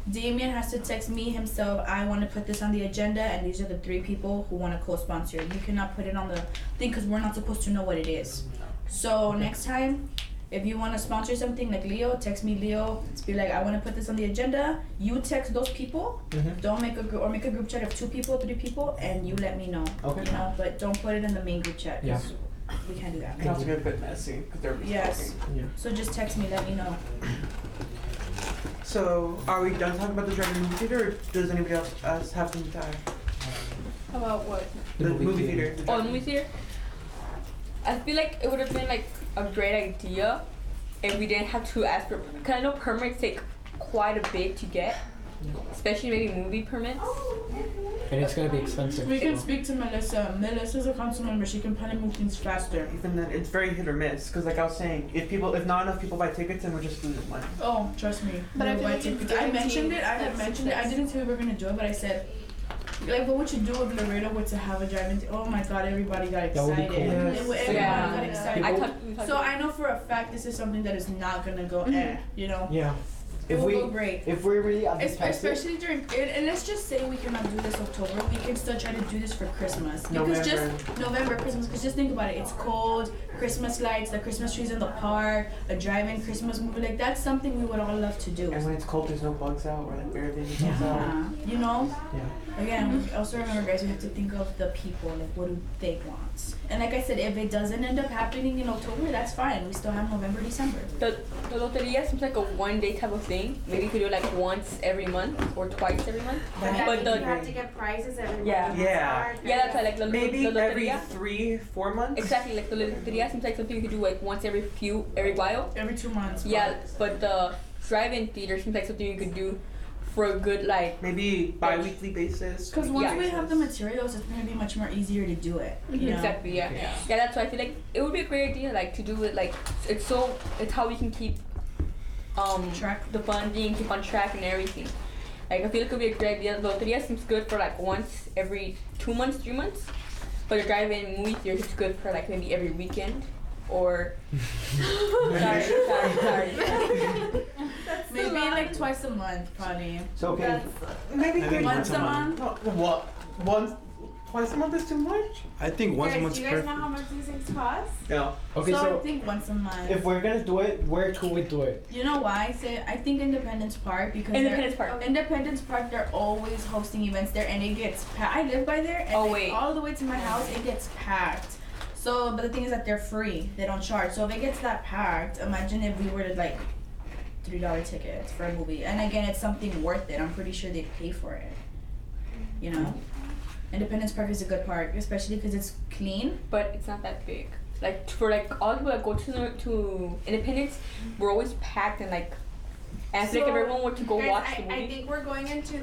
Damien has to text me himself, I want to put this on the agenda, and these are the 3 people who want to co-sponsor. You cannot put it on the thing because we're not supposed to know what it is. So next time, if you want to sponsor something like Leo, text me Leo. Be like, I want to put this on the agenda. You text those people. Don't make a group or make a group chat of 2 people, 3 people, and you let me know. Okay. You know, but don't put it in the main group chat. 'Cause Yeah. we can't do that. It can also get a bit messy because they're Yes. yeah. So just text me. Let me know. So, are we done talking about the drive-in movie theater, or does anybody else have something to add? About what? The movie theater. Oh, the movie theater. I feel like it would have been like a great idea if we didn't have to ask for. Cause I know permits take quite a bit to get, especially maybe movie permits. And it's gonna be expensive. We can so. speak to Melissa. Melissa's a council member. She can probably move things faster. Even then, it's very hit or miss. Because, like I was saying, if not enough people buy tickets, then we're just losing money. Oh, trust me. But I No feel white like it's tickets. I mentioned it. I had guaranteed, mentioned it. I like, didn't say we were gonna do it, but I said, like, what would you do if Laredo were to have a drive-in? Oh my God! Everybody got That would be excited. cool. Yes. Everybody Yeah. got excited. I People- talked. So I know for a fact this is something that is not gonna go you know. Yeah. It If will we go great. if we really advertise it, Especially during, and let's just say we cannot do this October, we can still try to do this for Christmas. Because just November, Christmas, because just think about it, it's cold, Christmas lights, the Christmas trees in the park, a drive-in Christmas movie, like that's something we would all love to do. And when it's cold, there's no bugs out, or like everything comes out. Yeah, you know? yeah. Again, also remember guys, we have to think of the people, like what do they want? And like I said, if it doesn't end up happening in October, that's fine, we still have November, December. The loteria seems like a 1-day type of thing. Maybe you could do it like once every month or twice every month. But that But means the you have to get prizes every Yeah. month. Yeah. yeah, that's why like the Maybe the every loteria. 3-4 months. Exactly, like the loteria seems like something you could do like once every while. Every 2 months. Yeah, but the drive-in theater seems like something you could do for a good like. Maybe bi-weekly basis. Because once Yeah. we have the materials, it's gonna be much more easier to do it. You know? Exactly, yeah. Yeah, that's why I feel like it would be a great idea, like to do it like it's how we can keep Track. the funding, keep on track and everything. Like I feel like it would be a great idea. The loteria seems good for like once every 2 months, 3 months. But the drive-in movie theater is good for like maybe every weekend or sorry. Maybe like twice a month, probably. So okay. Maybe Maybe Once a month. No, what? Twice a month is too much? I think once a Guys, month's do you guys know perfect. how much these things cost? No. Okay, so I so think once a month. if we're gonna do it, where could we do it? You know why? I think Independence Park because Independence Park. Independence Park, they're always hosting events there, and it gets packed. I live by there, and Oh, like, wait. all the way to my house, it gets packed. So, but the thing is that they're free; they don't charge. So if it gets that packed, imagine if we were to like $3 tickets for a movie, and again, it's something worth it. I'm pretty sure they'd pay for it. You know, Independence Park is a good park, especially because it's clean. But it's not that big. Like for like all the people that go to Independence, we're always packed and like. And I feel like if So, everyone were to go Guys, watch the movie. I think we're going into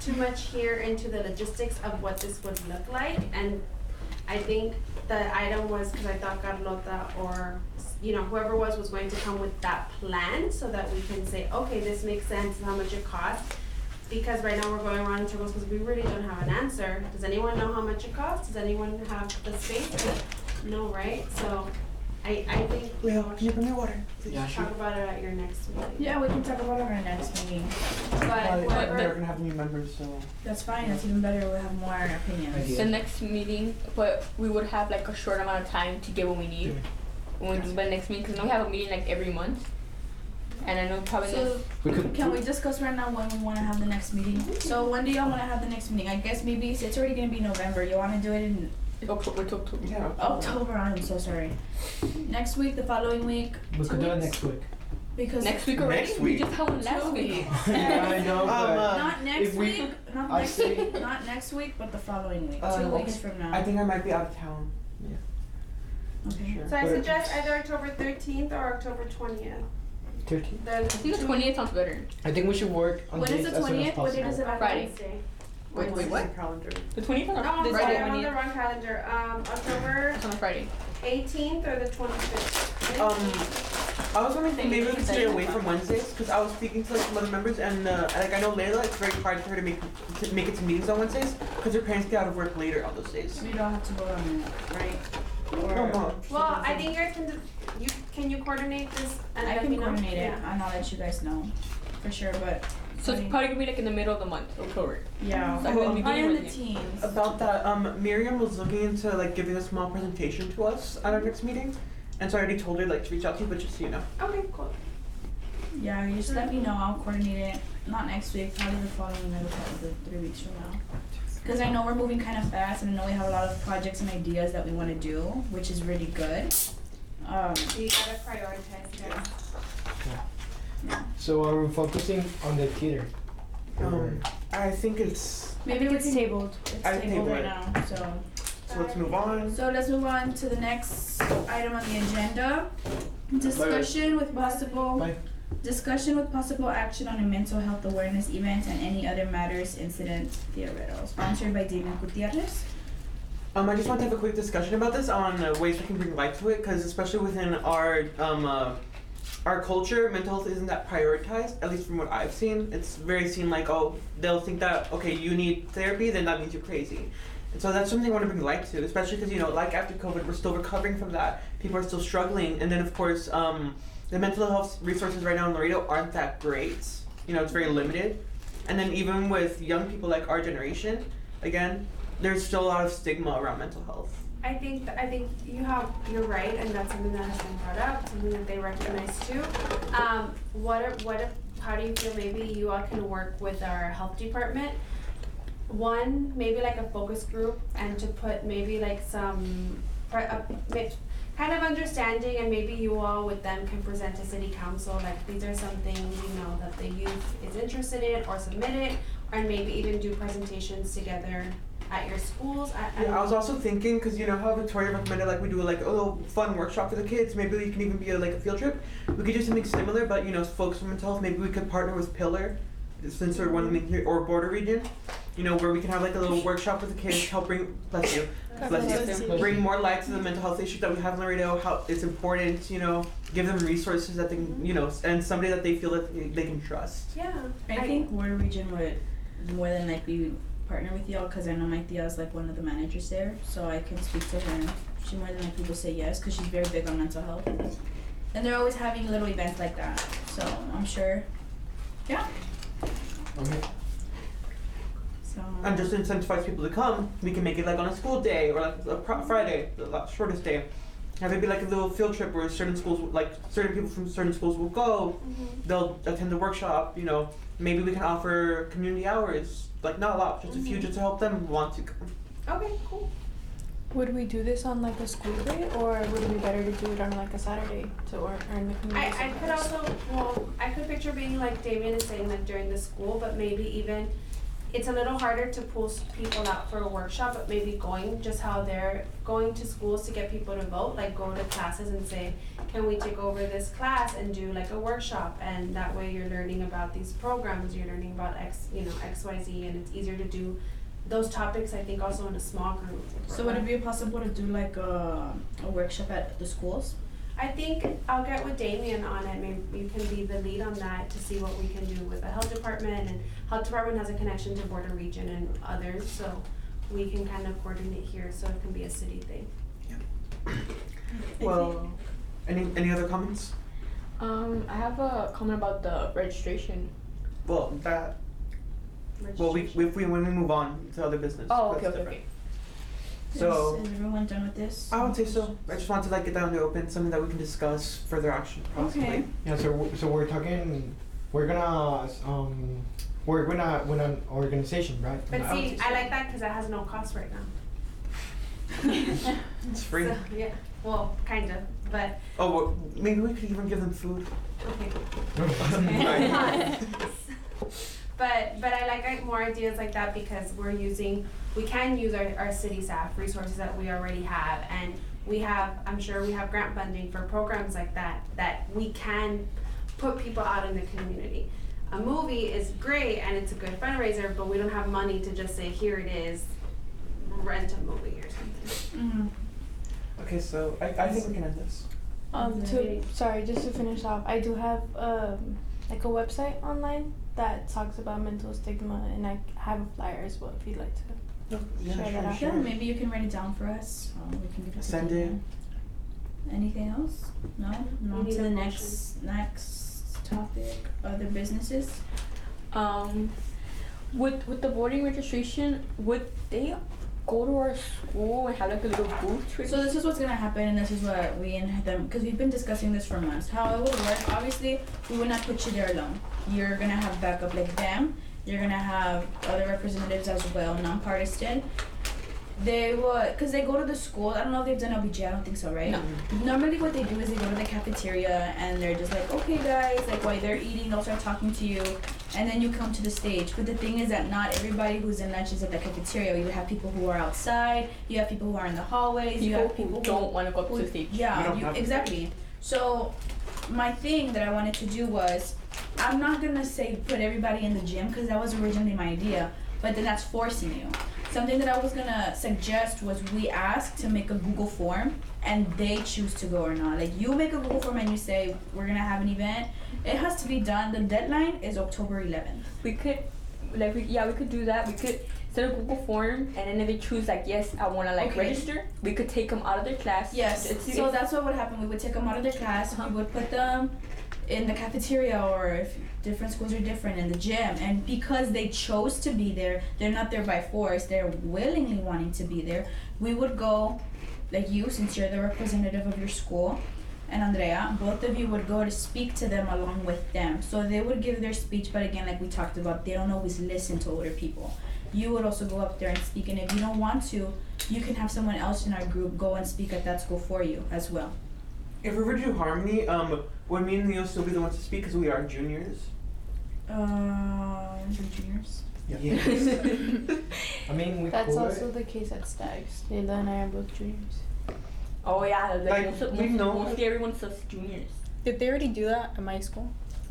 too much here into the logistics of what this would look like, and I think the item was because I thought Carlota or whoever was going to come with that plan so that we can say, okay, this makes sense, how much it costs. Because right now we're going around in circles because we really don't have an answer. Does anyone know how much it costs? Does anyone have the space? No, right? So I think Leo, can you bring me water? Yeah, sure. talk about it at your next meeting. Yeah, we can talk about it on our next meeting. But whatever. We're gonna have new members, so. That's fine. That's even better. We'll have more opinions. Idea. The next meeting, but we would have like a short amount of time to get what we need when we do the next meeting. Because now we have a meeting like every month, and I know probably So We could. can we discuss right now when we want to have the next meeting? So when do y'all want to have the next meeting? I guess maybe it's already gonna be November. You want to do it in October. Yeah. October? I'm so sorry. Next week, the following week. We 2 could do it weeks? next week. Because Next week already? Next We week. just held one last 2 week. weeks. Yeah, I know, but Not next if we- week. Not I next say- week. Not next week, but the following week. 2 okay. weeks from now. I think I might be out of town. Okay. Sure. So I But- suggest either October 13th or October 20th. 13th. The I think the 28th sounds better. I think we should work on When this is the as soon as 20th? What date is possible. it? Friday. Wednesday. Wait, what? Calendar. The 20th No, on I'm this sorry, Friday. I'm on the wrong calendar. October It's on a Friday. 18th or the 25th? I was wondering if maybe we could stay away from Wednesdays because I was speaking to like some other members and like I know Layla, it's very hard for her to make it to meetings on Wednesdays because her parents get out of work later on those days. We don't have to vote on it, right? No. Well, I think you guys can you coordinate this and I let can me know? coordinate it, Yeah. and I'll let you guys know, for sure, but. So it's probably gonna be like in the middle of the month, October. Yeah. So I'm gonna be I am doing the it. teams. About that, Miriam was looking into like giving a small presentation to us at our next meeting, and so I already told her like to reach out to you, but just so you know. Okay, cool. Yeah, you just let me know, I'll coordinate it, not next week, probably the following, maybe probably 3 weeks from now. Cause I know we're moving kind of fast, and I know we have a lot of projects and ideas that we wanna do, which is really good. You gotta prioritize that. So are we focusing on the theater? I think it's. Maybe we It's can, tabled. it's I tabled table right it. now, so. So let's move on. So let's move on to the next item on the agenda. Discussion with possible. Bye. Discussion with possible action on a mental health awareness event and any other matters, incident, theoretical. Sponsored by Damon Gutierrez. I just want to have a quick discussion about this on ways we can bring light to it, because especially within our culture, mental health isn't that prioritized. At least from what I've seen, it's very seen like, oh, they'll think that okay, you need therapy, then that means you're crazy. And so that's something I want to bring light to, especially because like after COVID, we're still recovering from that. People are still struggling, and then of course, the mental health resources right now in Laredo aren't that great. It's very limited. And then even with young people like our generation, again, there's still a lot of stigma around mental health. I think you're right, and that's something that has been brought up, something that they recognize too. How do you feel maybe you all can work with our health department? One, maybe like a focus group, and to put maybe like some kind of understanding, and maybe you all with them can present to city council, like these are some things that the youth is interested in or submit it, and maybe even do presentations together at your schools. I was also thinking, because how Victoria recommended like we do like a little fun workshop for the kids, maybe it can even be like a field trip. We could do something similar, but focus on mental health. Maybe we could partner with Pillar, since we're one of the main here, or Border Region, where we can have like a little workshop with the kids, help bring, bless you, bring more light to the mental health issues that we have in Laredo, how it's important, give them resources that they can, and somebody that they feel that they can trust. Yeah. I think Border Region would more than likely partner with y'all, because I know my tia is like one of the managers there, so I can speak to her. She more than likely will say yes, because she's very big on mental health. And they're always having little events like that, so I'm sure. Yeah. Okay. So. And just to incentivize people to come, we can make it like on a school day or like a Friday, the shortest day. Have it be like a little field trip where certain people from certain schools will go. They'll attend the workshop. Maybe we can offer community hours, like not a lot, just a few, just to help them want to come. Okay, cool. Would we do this on like a school day, or would it be better to do it on like a Saturday to earn the community I could also, I could picture being like Damien is saying, like during the school, but maybe even, it's a little harder to pull people out for a workshop, but maybe going, just how they're going to schools to get people to vote, like go to classes and say, can we take over this class and do like a workshop, and that way you're learning about these programs, you're learning about XYZ, and it's easier to do those topics, I think, also in a small group. So would it be possible to do like a workshop at the schools? I think I'll get with Damien on it. Maybe you can be the lead on that to see what we can do with the health department, and health department has a connection to Border Region and others, so we can kind of coordinate here so it can be a city thing. Well, any other comments? I have a comment about the registration. Well, that. Well, when we move on to other business. Oh, that's okay. different. So. Is everyone done with this? I would say so. I just want to get down to open, something that we can discuss further action possibly. Okay. Yeah. So we're talking. We're gonna work with an organization, right? But see, I like that because it has no cost right now. It's free. So, yeah, well, kind of, but Oh, well, maybe we could even give them food. okay. But I like more ideas like that because we can use our city staff resources that we already have, and I'm sure we have grant funding for programs like that we can put people out in the community. A movie is great and it's a good fundraiser, but we don't have money to just say, here it is, rent a movie or something. Okay, so I think we can end this. Sorry, just to finish off, I do have like a website online that talks about mental stigma, and I have a flyer as well if you'd like to. Share that out. Yeah, maybe you can write it down for us. We can give it to Send it. Anything else? No? We On need to a the motion. next topic. Other businesses? With the voting registration, would they go to our school and have like a little booth? So this is what's gonna happen, and this is what we and them, because we've been discussing this for months. How it would work, obviously, we would not put you there alone. You're gonna have backup like them. You're gonna have other representatives as well, nonpartisan. They would, because they go to the school. I don't know if they've done LBJ, I don't think so, right? No. Normally what they do is they go to the cafeteria and they're just like, okay guys, like while they're eating, they'll start talking to you, and then you come to the stage. But the thing is that not everybody who's in lunch is at the cafeteria. You have people who are outside, you have people who are in the hallways, you have people who don't want to go up to the stage. We Yeah, don't have to. exactly. So my thing that I wanted to do was, I'm not gonna say put everybody in the gym because that was originally my idea, but then that's forcing you. Something that I was gonna suggest was we ask to make a Google form and they choose to go or not. Like you make a Google form and you say we're gonna have an event. It has to be done. The deadline is October 11th. We could, we could do that. We could set a Google form, and then if they choose like, yes, I wanna like Okay. register, we could take them out of their class. Yes. So that's what would happen. We would take them out of their class. We would put them in the cafeteria, or if different schools are different, in the gym. And because they chose to be there, they're not there by force, they're willingly wanting to be there. We would go, like you, since you're the representative of your school, and Andrea, both of you would go to speak to them along with them. So they would give their speech, but again, like we talked about, they don't always listen to older people. You would also go up there and speak, and if you don't want to, you can have someone else in our group go and speak at that school for you as well. If we were to do harmony, would me and Leo still be the ones to speak because we are juniors? Juniors. Yes. I mean, we That's could. also the case at Stags. Layla and I are both juniors. Oh yeah, Like, we know- mostly everyone says juniors. Did they already do that at my school?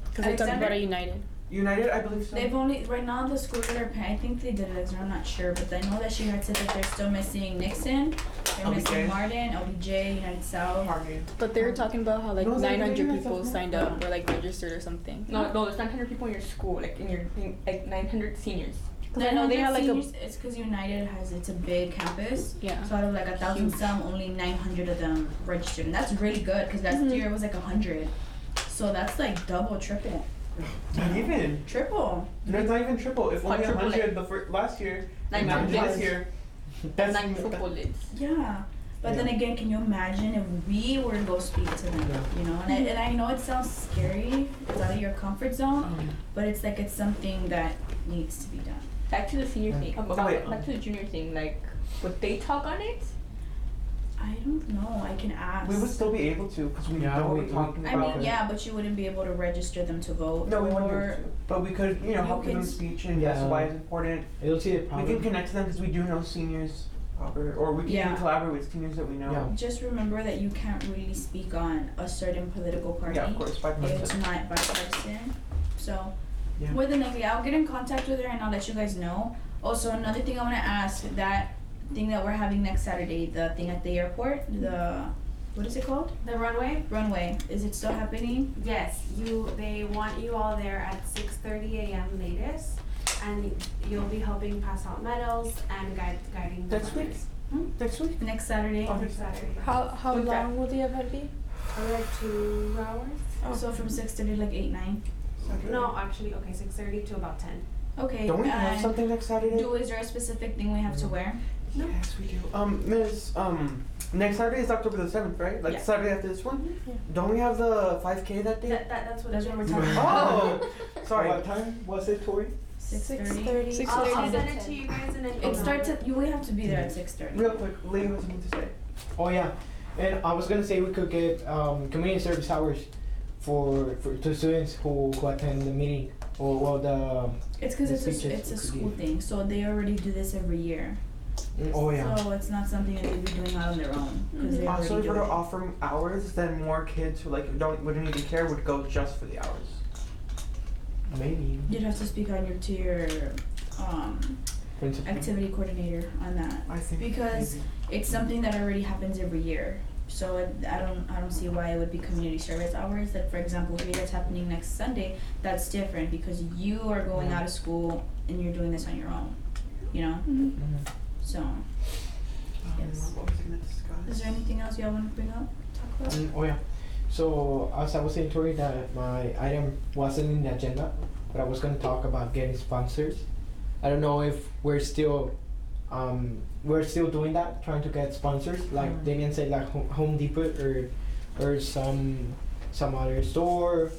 Because they talked Alexander? about a United. United, I believe so. They've only, right now the schools that are paying, I think they did it, I'm not sure, but I know that she had said that they're still missing Nixon, they're LBJ. missing Martin, LBJ, United South. Harmony. But they were talking about how like No, they 900 didn't. people signed up or like registered or something. No, there's 900 people in your school, like like 900 seniors. Because I know they had like seniors, it's because United has, it's a big campus, Yeah. so out of like 1,000 some, only 900 of them registered, and that's really good, because last Mhm. year it was like 100. So that's like double, triple. Not even. Triple. No, it's not even triple. If only Quadruple 100 the last year, and 900 this year. That's 9 triple lids. Yeah. But then again, can you imagine if we were to go speak to them, you know? And I know it sounds scary, it's out of your comfort zone, but it's like it's something that needs to be done. Back to the senior thing. wait. Back to the junior thing. Like, would they talk on it? I don't know, I can ask. We would still be able to because we Yeah, know what we- we're talking I about. mean, yeah, but you wouldn't be able to register them to vote. No, we wouldn't be or able to. But we could, you know, You help give can them s- speech and Yeah. that's why it's important. It'll see the We problem. can connect to them because we do know seniors proper, or we can Yeah. even collaborate with seniors that we know. Yeah. Just remember that you can't really speak on a certain political party. Yeah, of course, It's 5%. not bipartisan. So, Yeah. more than likely, I'll get in contact with her and I'll let you guys know. Also, another thing I want to ask, that thing that we're having next Saturday, the thing at the airport, what is it called? The runway? Runway. Is it still happening? Yes, they want you all there at 6:30 a.m. latest, and you'll be helping pass out medals and guiding the Next week? runners. Next week? Next Saturday. Oh, Next Saturday. How Okay. long will the event be? Probably like 2 hours? So from 6:30 to like 8, 9. No, actually, okay, 6:30 to about 10. Okay. Don't we have and something next Saturday? is there a specific thing we have to wear? Yes, we do. Miss, next Saturday is October the 7th, right? Like Yeah. Saturday after this one? Yeah. Don't we have the 5K that day? That's what That's what we're talking about. Oh! Sorry. What time was it, Tori? 6:30. 6:30. I'll send it to you guys and then. It starts at, we have to be there at 6:30. Real quick, Leo has something to say. Oh yeah, and I was gonna say we could get community service hours for to students who attend the meeting or well the It's because The it's a speeches it's a we could school give. thing, so they already do this every year. Oh yeah. So it's not something that they'd be doing out on their own, because they already Also, if do we were it. to offer hours, then more kids who wouldn't even care would go just for the hours. Maybe. You'd have to speak on to your Principal. activity coordinator on that, I think because maybe. it's something that already happens every year. So I don't see why it would be community service hours. That, for example, here that's happening next Sunday, that's different because you are going out of school and you're doing this on your own, you know. Mhm. So, yes. What was I gonna discuss? Is there anything else y'all want to bring up? Talk about? Oh yeah. So as I was saying, Tori, that my item wasn't in the agenda, but I was gonna talk about getting sponsors. I don't know if we're still doing that, trying to get sponsors. Like Damien said, like Home Depot or some other store.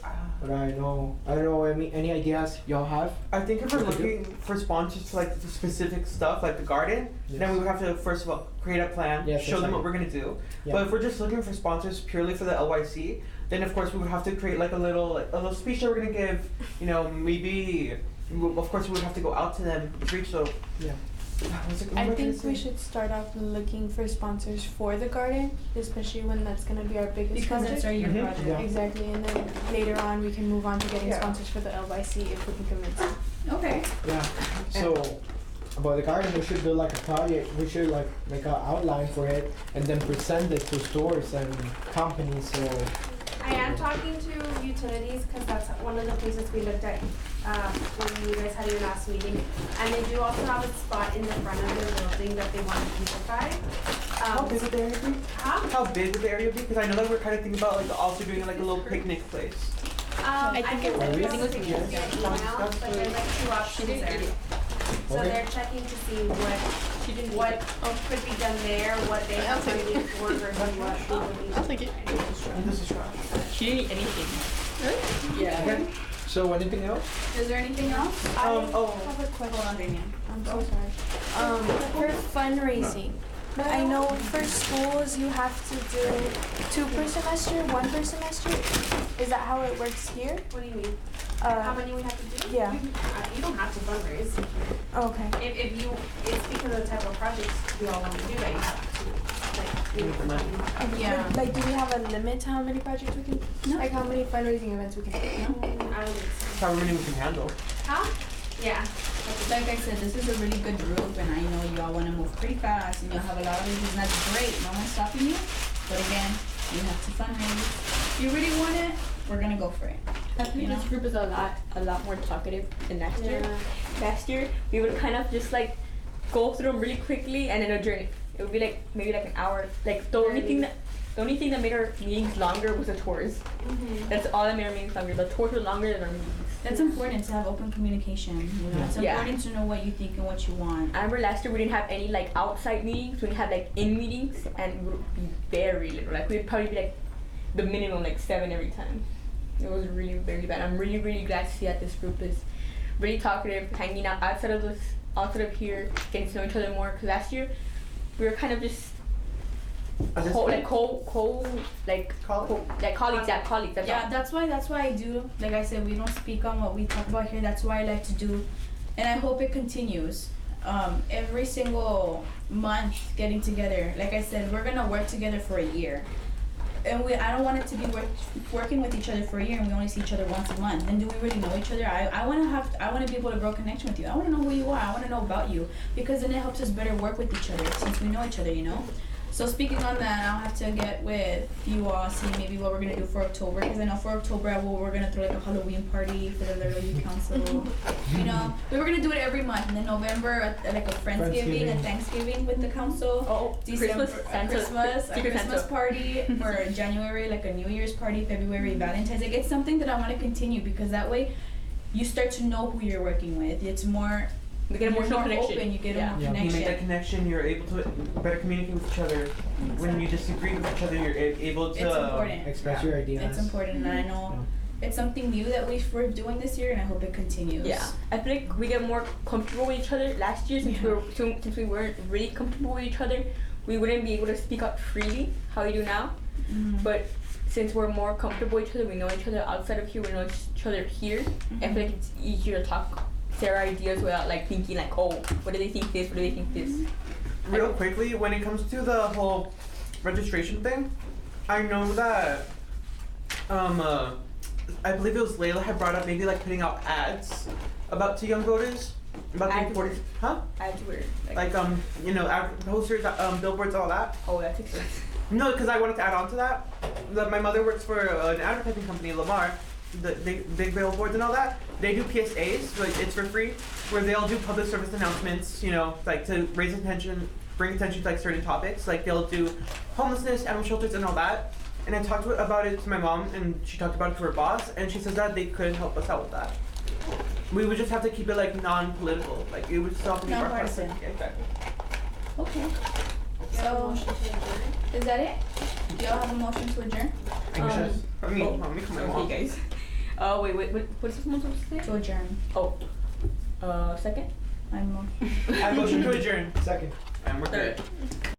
But I don't know any ideas y'all have. I think if we're What to do? looking for sponsors to like the specific stuff, like the garden, then we would have to first of all create a plan, Yes, show them exactly. what we're gonna do. Yeah. But if we're just looking for sponsors purely for the LYC, then of course we would have to create like a little speech that we're gonna give. You know, maybe of course we would have to go out to them, reach. So Yeah. I think we should start off looking for sponsors for the garden, especially when that's gonna be our biggest Because project. that's our year Mhm. project. Yeah. Exactly, and then later on we can move on to getting Yeah. sponsors for the LYC if we can convince them. Okay. Yeah. So about the garden, we should do like a project. We should like make an outline for it and then present it to stores and companies. So I am talking to utilities because that's one of the places we looked at when you guys had your last meeting. And they do also have a spot in the front of their building that they want to beautify. How big would the area be? Huh? How big would the area be? Because I know that we're kind of thinking about like also doing like a little picnic place. I think can it send you was- all the pictures via email, but there's like two options there. So Okay. they're checking to see what could be done there, what they have funding for versus what we would need. I'll take it. And this is trash. She didn't eat anything. Yeah. okay. So anything else? Is there anything else? I oh. have a question. Hold on, Damien. I'm so sorry. For fundraising, I know for schools you have to do 2 per semester, 1 per semester. Is that how it works here? What do you mean? How Uh, many we have to do? yeah. You don't have to fundraise. Okay. If you, it's because of the type of projects we all want to do that you have to, like, you know, Make the money. Yeah. Like, do we have a limit to how many projects we can? No. Like, how many fundraising events we can do? I don't think so. However many we can handle. Huh? Yeah. Like I said, this is a really good group, and I know y'all want to move pretty fast, and you'll have a lot of reasons. That's great. No one's stopping you. But again, you have to fundraise. If you really want it, we're gonna go for it. I think You know? this group is a lot more talkative than last year. Last year, we would kind of just like go through them really quickly and then adjourn it. It would be like maybe like an hour. Like the only thing that made our meetings longer was the tours. That's all that made our meetings longer. The tours were longer than our meetings. That's important to have open communication. You know, it's Yeah. important to know what you think and what you want. I remember last year we didn't have any like outside meetings. We didn't have like in meetings, and it would be very little. Like we'd probably be like the minimum like 7 every time. It was really very bad. I'm really glad to see that this group is really talkative, hanging out outside of here, getting to know each other more. Cause last year we were kind of just colleagues. That's Yeah, all. that's why I do. Like I said, we don't speak on what we talk about here. That's why I like to do, and I hope it continues. Every single month, getting together. Like I said, we're gonna work together for a year, and I don't want it to be working with each other for a year and we only see each other once a month. Then do we really know each other? I wanna be able to grow connection with you. I wanna know who you are. I wanna know about you, because then it helps us better work with each other since we know each other. You know. So speaking on that, I'll have to get with you all, see maybe what we're gonna do for October, because I know for October we're gonna throw like a Halloween party for the Laredo Youth Council. You know, we were gonna do it every month, and then November like a Friendsgiving and Thanksgiving with the council. Oh, December, Christmas, a Secret Christmas Santa. party for January, like a New Year's party, February, Valentine's. Like it's something that I want to continue, because that way you start to know who you're working with. It's more. We get a You're emotional more connection. open, you get Yeah. a more Yeah. You connection. make that connection, you're able to better communicate with each other. When you disagree with each other, you're able to It's important. Express your ideas. It's important, and I know it's something new that we're doing this year, and I hope it continues. Yeah, I feel like we get more comfortable with each other. Last year, since we weren't really comfortable with each other, we wouldn't be able to speak up freely how we do now. Mhm. But since we're more comfortable with each other, we know each other outside of here, we know each other here. I feel like it's easier to talk, share our ideas without like thinking like, oh, what do they think this? What do they think this? real quickly, when it comes to the whole registration thing, I know that I believe it was Layla had brought up maybe like putting out ads about to young voters about the Ads importance. Huh? Ads weird. Like you know, posters, billboards, all that. Oh, that's expensive. No, because I wanted to add on to that. My mother works for an advertising company, Lamar, the big billboards and all that. They do PSAs, like it's for free, where they'll do public service announcements, you know, like to raise attention, bring attention to like certain topics. Like they'll do homelessness, animal shelters, and all that. And I talked about it to my mom, and she talked about it to her boss, and she says that they could help us out with that. We would just have to keep it like non-political, like it would still have to be Non-partisan. Yeah, exactly. Okay. So, is that it? Do y'all have a motion to adjourn? I mean, let me come my mom. Okay, guys. Oh, wait, what's this one supposed to say? To adjourn. Oh. Second? I motion. I motion to adjourn. Second. And we're good. Third.